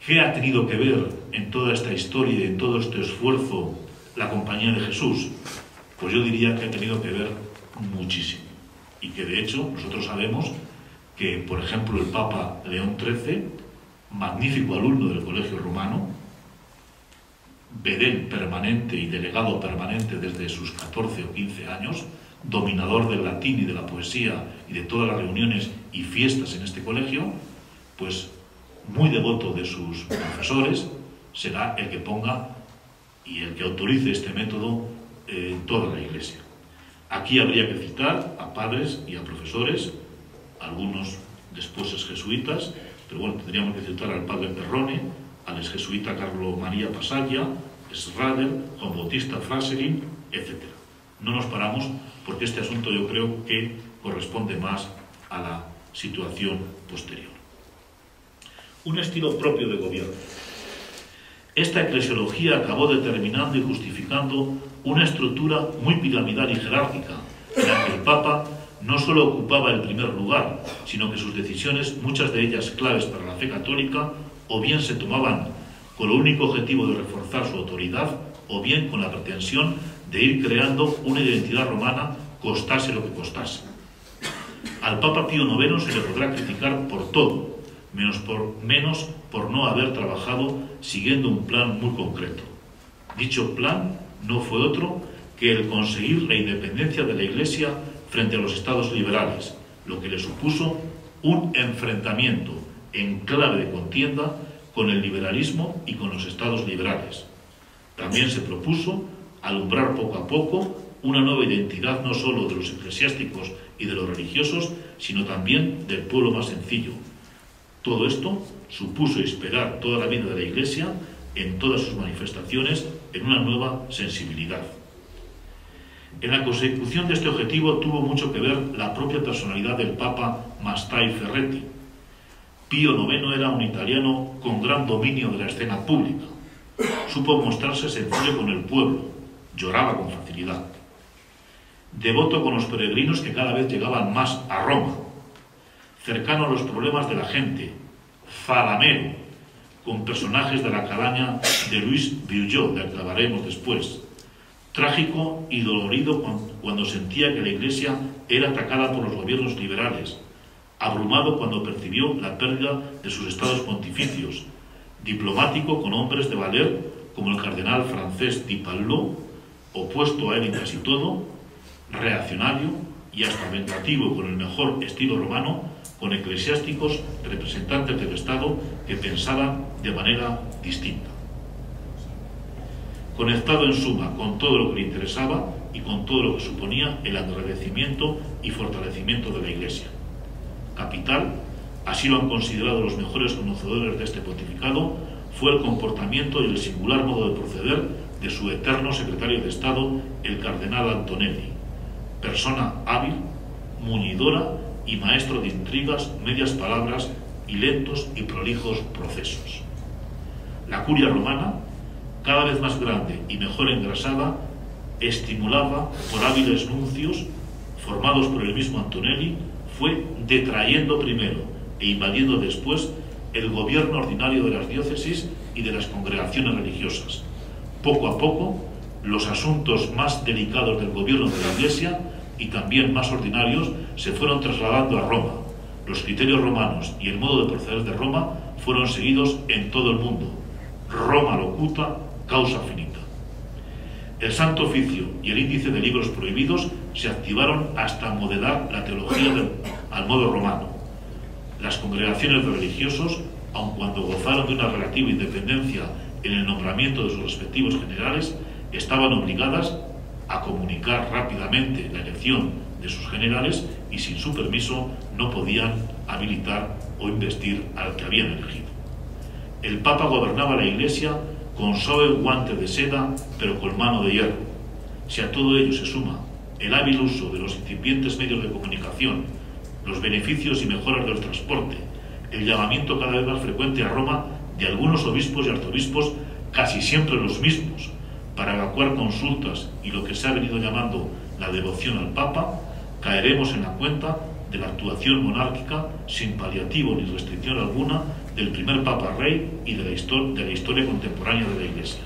Speaker 2: ¿Qué ha tenido que ver en toda esta historia y en todo este esfuerzo la Compañía de Jesús? Pues yo diría que ha tenido que ver muchísimo. Y que de hecho nosotros sabemos que, por ejemplo, el Papa León XIII, magnífico alumno del Colegio Romano, bedel permanente y delegado permanente desde sus 14 o 15 años, dominador del latín y de la poesía y de todas las reuniones y fiestas en este colegio, pues muy devoto de sus profesores, será el que ponga y el que autorice este método en toda la Iglesia. Aquí habría que citar a padres y a profesores algunos después jesuitas, pero bueno, tendríamos que citar al padre Perrone, al exjesuita Carlo María Passaglia, Schrader, Juan Bautista Fraserin, etc. No nos paramos porque este asunto yo creo que corresponde más a la situación posterior. Un estilo propio de gobierno. Esta eclesiología acabó determinando y justificando una estructura muy piramidal y jerárquica, en la que el Papa no solo ocupaba el primer lugar, sino que sus decisiones, muchas de ellas claves para la fe católica, o bien se tomaban con el único objetivo de reforzar su autoridad, o bien con la pretensión de ir creando una identidad romana, costase lo que costase. Al Papa Pío IX se le podrá criticar por todo, menos por no haber trabajado siguiendo un plan muy concreto. Dicho plan no fue otro que el conseguir la independencia de la Iglesia frente a los estados liberales, lo que le supuso un enfrentamiento en clave de contienda con el liberalismo y con los estados liberales. También se propuso alumbrar poco a poco una nueva identidad no solo de los eclesiásticos y de los religiosos, sino también del pueblo más sencillo. Todo esto supuso inspirar toda la vida de la Iglesia en todas sus manifestaciones en una nueva sensibilidad. En la consecución de este objetivo tuvo mucho que ver la propia personalidad del Papa Mastai Ferretti. Pío IX era un italiano con gran dominio de la escena pública. Supo mostrarse sensible con el pueblo, lloraba con facilidad. Devoto con los peregrinos que cada vez llegaban más a Roma. Cercano a los problemas de la gente, zalamero, con personajes de la calaña de Luis Viullot, de que hablaremos después. Trágico y dolorido cuando sentía que la Iglesia era atacada por los gobiernos liberales, abrumado cuando percibió la pérdida de sus estados pontificios, diplomático con hombres de valer como el cardenal francés Di Pallo, opuesto a él en casi todo, reaccionario y hasta vengativo con el mejor estilo romano, con eclesiásticos representantes del Estado que pensaban de manera distinta. Conectado en suma con todo lo que le interesaba y con todo lo que suponía el agradecimiento y fortalecimiento de la Iglesia. Capital, así lo han considerado los mejores conocedores de este pontificado, fue el comportamiento y el singular modo de proceder de su eterno secretario de Estado, el cardenal Antonelli, persona hábil, muñidora y maestro de intrigas, medias palabras y lentos y prolijos procesos. La curia romana, cada vez más grande y mejor engrasada, estimulaba por hábiles nuncios, formados por el mismo Antonelli, fue detrayendo primero e invadiendo después el gobierno ordinario de las diócesis y de las congregaciones religiosas. Poco a poco, los asuntos más delicados del gobierno de la Iglesia y también más ordinarios se fueron trasladando a Roma. Los criterios romanos y el modo de proceder de Roma fueron seguidos en todo el mundo. Roma locuta, causa finita. El Santo Oficio y el índice de libros prohibidos se activaron hasta modelar la teología al modo romano. Las congregaciones de religiosos, aun cuando gozaron de una relativa independencia en el nombramiento de sus respectivos generales, estaban obligadas a comunicar rápidamente la elección de sus generales y sin su permiso no podían habilitar o investir al que habían elegido. El Papa gobernaba la Iglesia con suave guante de seda, pero con mano de hierro. Si a todo ello se suma el hábil uso de los incipientes medios de comunicación, los beneficios y mejoras del transporte, el llamamiento cada vez más frecuente a Roma de algunos obispos y arzobispos, casi siempre los mismos, para evacuar consultas y lo que se ha venido llamando la devoción al Papa, caeremos en la cuenta de la actuación monárquica sin paliativo ni restricción alguna del primer Papa Rey y de la historia contemporánea de la Iglesia.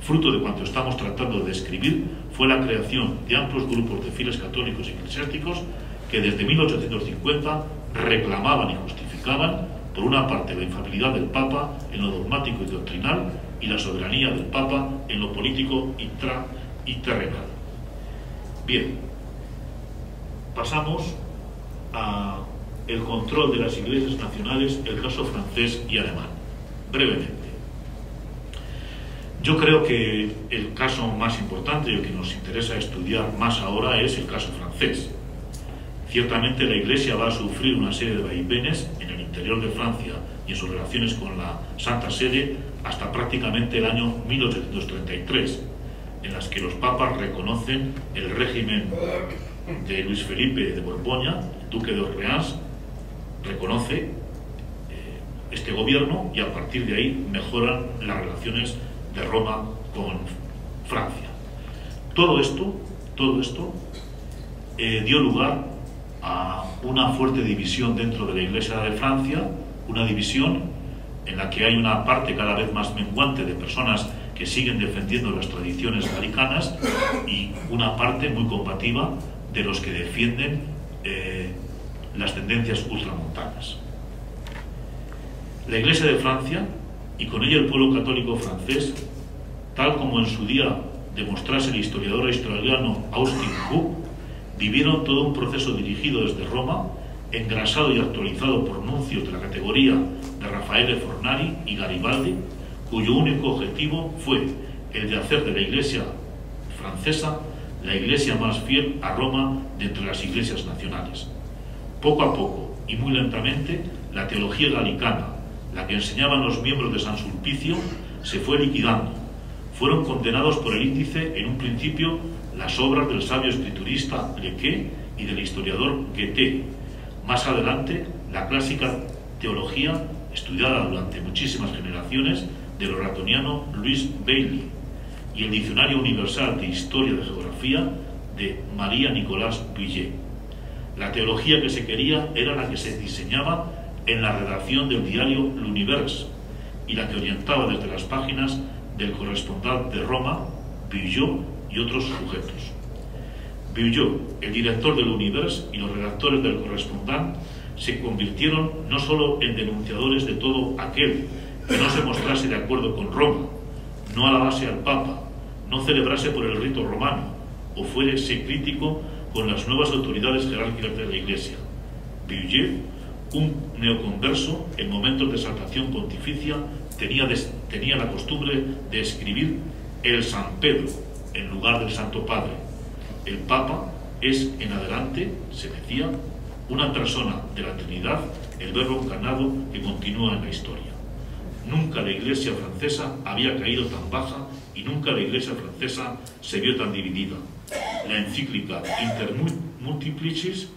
Speaker 2: Fruto de cuanto estamos tratando de describir fue la creación de amplios grupos de fieles católicos y eclesiásticos que desde 1850 reclamaban y justificaban, por una parte, la infalibilidad del Papa en lo dogmático y doctrinal y la soberanía del Papa en lo político y terrenal. Bien, pasamos a el control de las iglesias nacionales, el caso francés y alemán. Brevemente. Yo creo que el caso más importante y el que nos interesa estudiar más ahora es el caso francés. Ciertamente la Iglesia va a sufrir una serie de vaivenes en el interior de Francia y en sus relaciones con la Santa Sede hasta prácticamente el año 1833, en las que los papas reconocen el régimen de Luis Felipe de Borgoña, el duque de Orleans, reconoce este gobierno y a partir de ahí mejoran las relaciones de Roma con Francia. Todo esto dio lugar a una fuerte división dentro de la Iglesia de Francia, una división en la que hay una parte cada vez más menguante de personas que siguen defendiendo las tradiciones gallicanas y una parte muy combativa de los que defienden las tendencias ultramontanas. La Iglesia de Francia, y con ella el pueblo católico francés, tal como en su día demostrase el historiador australiano Austin Cook, vivieron todo un proceso dirigido desde Roma, engrasado y actualizado por nuncios de la categoría de Raffaele Fornari y Garibaldi, cuyo único objetivo fue el de hacer de la Iglesia francesa la iglesia más fiel a Roma de entre las iglesias nacionales. Poco a poco y muy lentamente, la teología galicana, la que enseñaban los miembros de San Sulpicio, se fue liquidando. Fueron condenados por el índice en un principio las obras del sabio escriturista Lequé y del historiador Goethe. Más adelante, la clásica teología, estudiada durante muchísimas generaciones, del oratoniano Louis Bailly, y el Diccionario Universal de Historia de Geografía de María-Nicolás Vuillet. La teología que se quería era la que se diseñaba en la redacción del diario L'Univers y la que orientaba desde las páginas del corresponsal de Roma, Vuillot, y otros sujetos. Vuillot, el director del Univers, y los redactores del corresponsal se convirtieron no solo en denunciadores de todo aquel que no se mostrase de acuerdo con Roma, no alabase al Papa, no celebrase por el rito romano o fuese crítico con las nuevas autoridades jerárquicas de la Iglesia. Vuillet, un neoconverso, en momentos de exaltación pontificia, tenía la costumbre de escribir el San Pedro en lugar del Santo Padre. El Papa es en adelante, se decía, una persona de la Trinidad, el Verbo encarnado que continúa en la historia. Nunca la Iglesia francesa había caído tan baja y nunca la Iglesia francesa se vio tan dividida. La encíclica Inter Multiplicis,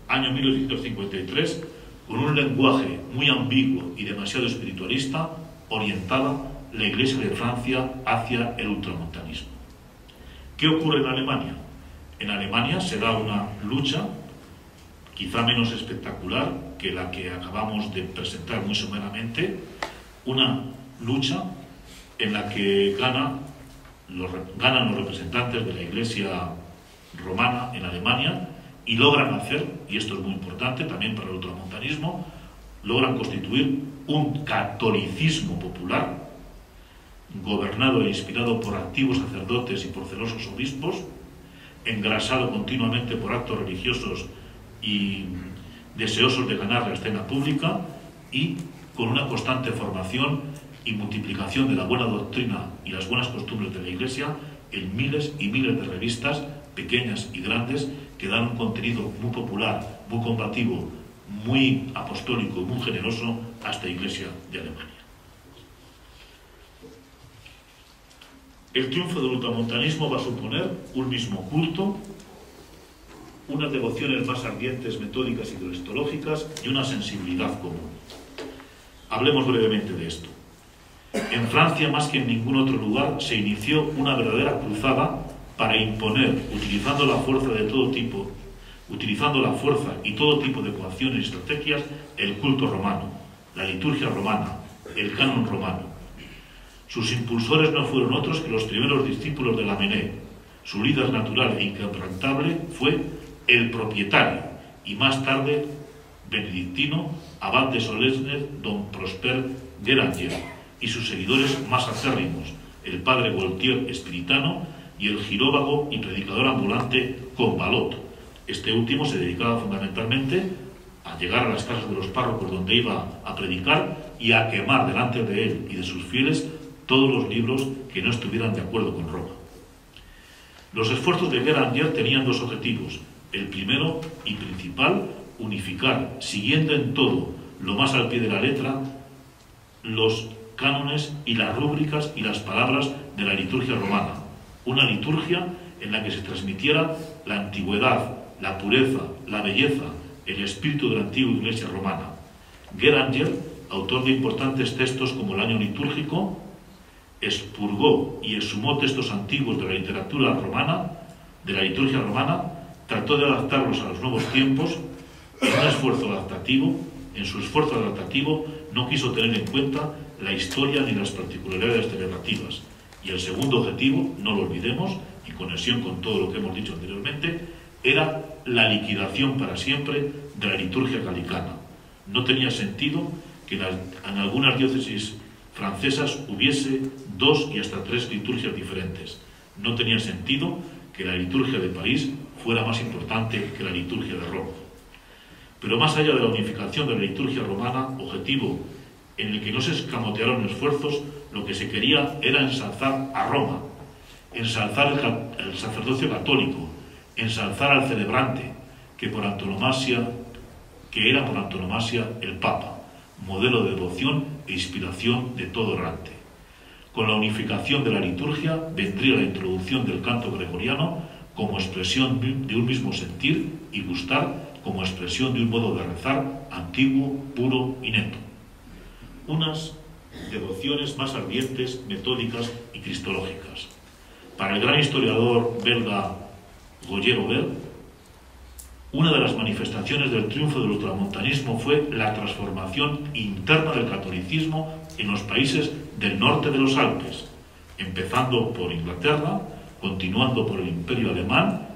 Speaker 2: año 1853, con un lenguaje muy ambiguo y demasiado espiritualista, orientaba la Iglesia de Francia hacia el ultramontanismo. ¿Qué ocurre en Alemania? En Alemania se da una lucha, quizá menos espectacular que la que acabamos de presentar muy someramente, una lucha en la que ganan los representantes de la Iglesia romana en Alemania y logran hacer, y esto es muy importante también para el ultramontanismo, logran constituir un catolicismo popular gobernado e inspirado por activos sacerdotes y por celosos obispos, engrasado continuamente por actos religiosos y deseosos de ganar la escena pública y con una constante formación y multiplicación de la buena doctrina y las buenas costumbres de la Iglesia en miles y miles de revistas, pequeñas y grandes, que dan un contenido muy popular, muy combativo, muy apostólico y muy generoso a esta Iglesia de Alemania. El triunfo del ultramontanismo va a suponer un mismo culto, unas devociones más ardientes, metódicas y cristológicas y una sensibilidad común. Hablemos brevemente de esto. En Francia, más que en ningún otro lugar, se inició una verdadera cruzada para imponer, utilizando la fuerza y todo tipo de coacciones y estrategias, el culto romano, la liturgia romana, el canon romano. Sus impulsores no fueron otros que los primeros discípulos de Lamennais. Su líder natural e inquebrantable fue el propietario y más tarde benedictino abad de Solesmes, don Prosper Guéranger, y sus seguidores más acérrimos, el padre Voltaire espiritano y el giróvago y predicador ambulante Combalot. Este último se dedicaba fundamentalmente a llegar a las casas de los párrocos donde iba a predicar y a quemar delante de él y de sus fieles todos los libros que no estuvieran de acuerdo con Roma. Los esfuerzos de Guéranger tenían dos objetivos: El primero y principal, unificar, siguiendo en todo, lo más al pie de la letra, los cánones y las rúbricas y las palabras de la liturgia romana. Una liturgia en la que se transmitiera la antigüedad, la pureza, la belleza, el espíritu de la antigua iglesia romana. Geranger, autor de importantes textos como el año litúrgico, expurgó y exhumó textos antiguos de la literatura romana, de la liturgia romana, trató de adaptarlos a los nuevos tiempos. En su esfuerzo adaptativo no quiso tener en cuenta la historia ni las particularidades celebrativas. Y el segundo objetivo, no lo olvidemos, en conexión con todo lo que hemos dicho anteriormente, era la liquidación para siempre de la liturgia galicana. No tenía sentido que en algunas diócesis francesas hubiese 2 y hasta 3 liturgias diferentes. No tenía sentido que la liturgia de París fuera más importante que la liturgia de Roma. Pero más allá de la unificación de la liturgia romana, objetivo en el que no se escamotearon esfuerzos, lo que se quería era ensalzar a Roma, ensalzar el sacerdocio católico, ensalzar al celebrante, que era por antonomasia el Papa, modelo de devoción e inspiración de todo errante. Con la unificación de la liturgia vendría la introducción del canto gregoriano como expresión de un mismo sentir y gustar como expresión de un modo de rezar antiguo, puro y neto. Unas devociones más ardientes, metódicas y cristológicas. Para el gran historiador belga Roger Aubert, una de las manifestaciones del triunfo del ultramontanismo fue la transformación interna del catolicismo en los países del norte de los Alpes, empezando por Inglaterra, continuando por el Imperio Alemán.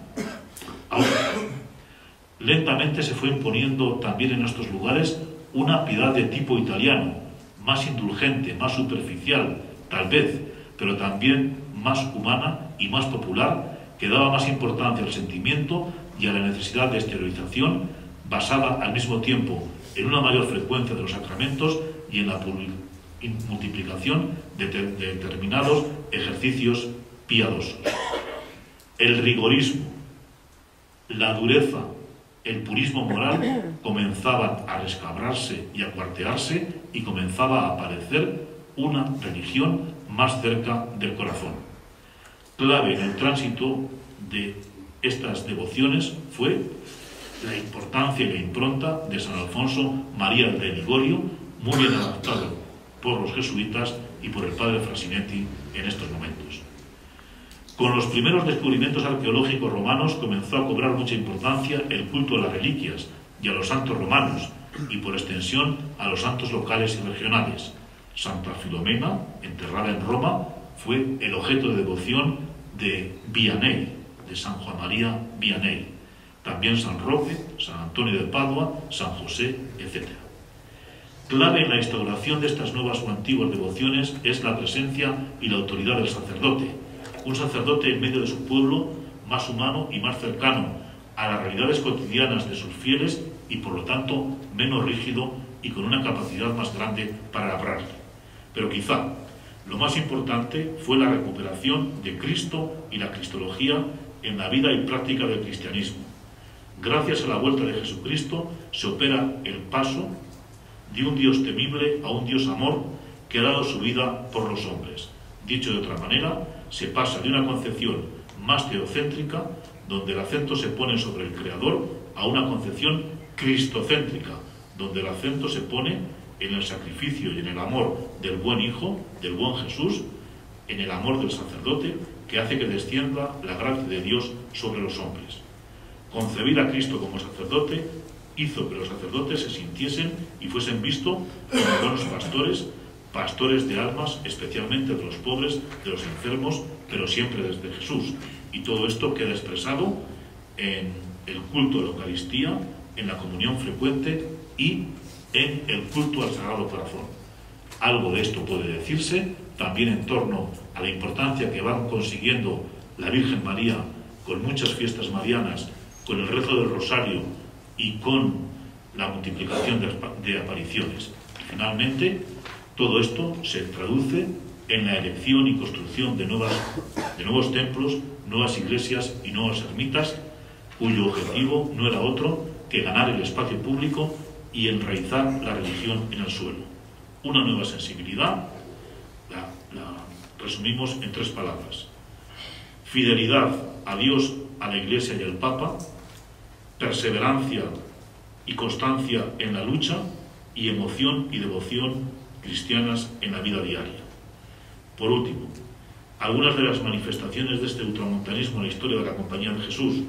Speaker 2: Lentamente se fue imponiendo también en estos lugares una piedad de tipo italiano, más indulgente, más superficial, tal vez, pero también más humana y más popular, que daba más importancia al sentimiento y a la necesidad de exteriorización, basada al mismo tiempo en una mayor frecuencia de los sacramentos y en la multiplicación de determinados ejercicios piadosos. El rigorismo, la dureza, el purismo moral comenzaban a resquebrajarse y a cuartearse, y comenzaba a aparecer una religión más cerca del corazón. Clave en el tránsito de estas devociones fue la importancia y la impronta de San Alfonso María de Ligorio, muy bien adaptado por los jesuitas y por el padre Frasinetti en estos momentos. Con los primeros descubrimientos arqueológicos romanos comenzó a cobrar mucha importancia el culto a las reliquias y a los santos romanos, y por extensión a los santos locales y regionales. Santa Filomena, enterrada en Roma, fue el objeto de devoción de Vianney, de San Juan María Vianney. También San Roque, San Antonio de Padua, San José, etc. Clave en la instauración de estas nuevas o antiguas devociones es la presencia y la autoridad del sacerdote. Un sacerdote en medio de su pueblo, más humano y más cercano a las realidades cotidianas de sus fieles y por lo tanto menos rígido y con una capacidad más grande para labrar. Pero quizá lo más importante fue la recuperación de Cristo y la cristología en la vida y práctica del cristianismo. Gracias a la vuelta de Jesucristo se opera el paso de un Dios temible a un Dios amor que ha dado su vida por los hombres. Dicho de otra manera, se pasa de una concepción más teocéntrica, donde el acento se pone sobre el Creador, a una concepción cristocéntrica, donde el acento se pone en el sacrificio y en el amor del buen Hijo, del buen Jesús, en el amor del sacerdote, que hace que descienda la gracia de Dios sobre los hombres. Concebir a Cristo como sacerdote hizo que los sacerdotes se sintiesen y fuesen vistos como buenos pastores, pastores de almas, especialmente de los pobres, de los enfermos, pero siempre desde Jesús. Y todo esto queda expresado en el culto a la Eucaristía, en la comunión frecuente y en el culto al Sagrado Corazón. Algo de esto puede decirse también en torno a la importancia que van consiguiendo la Virgen María con muchas fiestas marianas, con el rezo del Rosario y con la multiplicación de apariciones. Finalmente, todo esto se traduce en la elección y construcción de nuevos templos, nuevas iglesias y nuevas ermitas, cuyo objetivo no era otro que ganar el espacio público y enraizar la religión en el suelo. Una nueva sensibilidad, la resumimos en 3 palabras: fidelidad a Dios, a la Iglesia y al Papa, perseverancia y constancia en la lucha, y emoción y devoción cristianas en la vida diaria. Por último, algunas de las manifestaciones de este ultramontanismo en la historia de la Compañía de Jesús.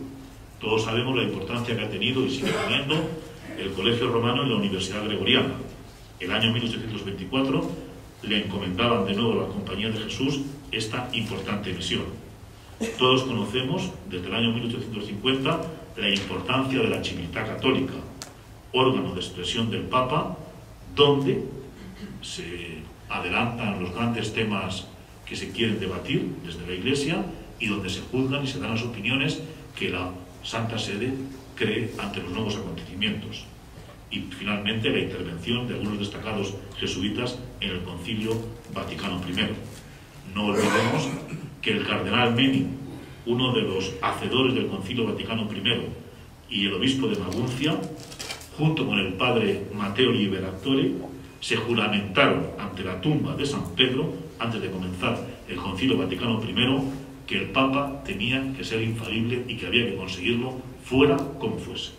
Speaker 2: Todos sabemos la importancia que ha tenido y sigue teniendo el Colegio Romano en la Universidad Gregoriana. El año 1824 le encomendaban de nuevo a la Compañía de Jesús esta importante misión. Todos conocemos, desde el año 1850, la importancia de la Civiltà Católica, órgano de expresión del Papa, donde se adelantan los grandes temas que se quieren debatir desde la Iglesia y donde se juzgan y se dan las opiniones que la Santa Sede cree ante los nuevos acontecimientos. Y finalmente la intervención de algunos destacados jesuitas en el Concilio Vaticano I. No olvidemos que el cardenal Meni, uno de los hacedores del Concilio Vaticano I, y el obispo de Maguncia, junto con el padre Matteo Liberattore, se juramentaron ante la tumba de San Pedro, antes de comenzar el Concilio Vaticano I, que el Papa tenía que ser infalible y que había que conseguirlo fuera como fuese.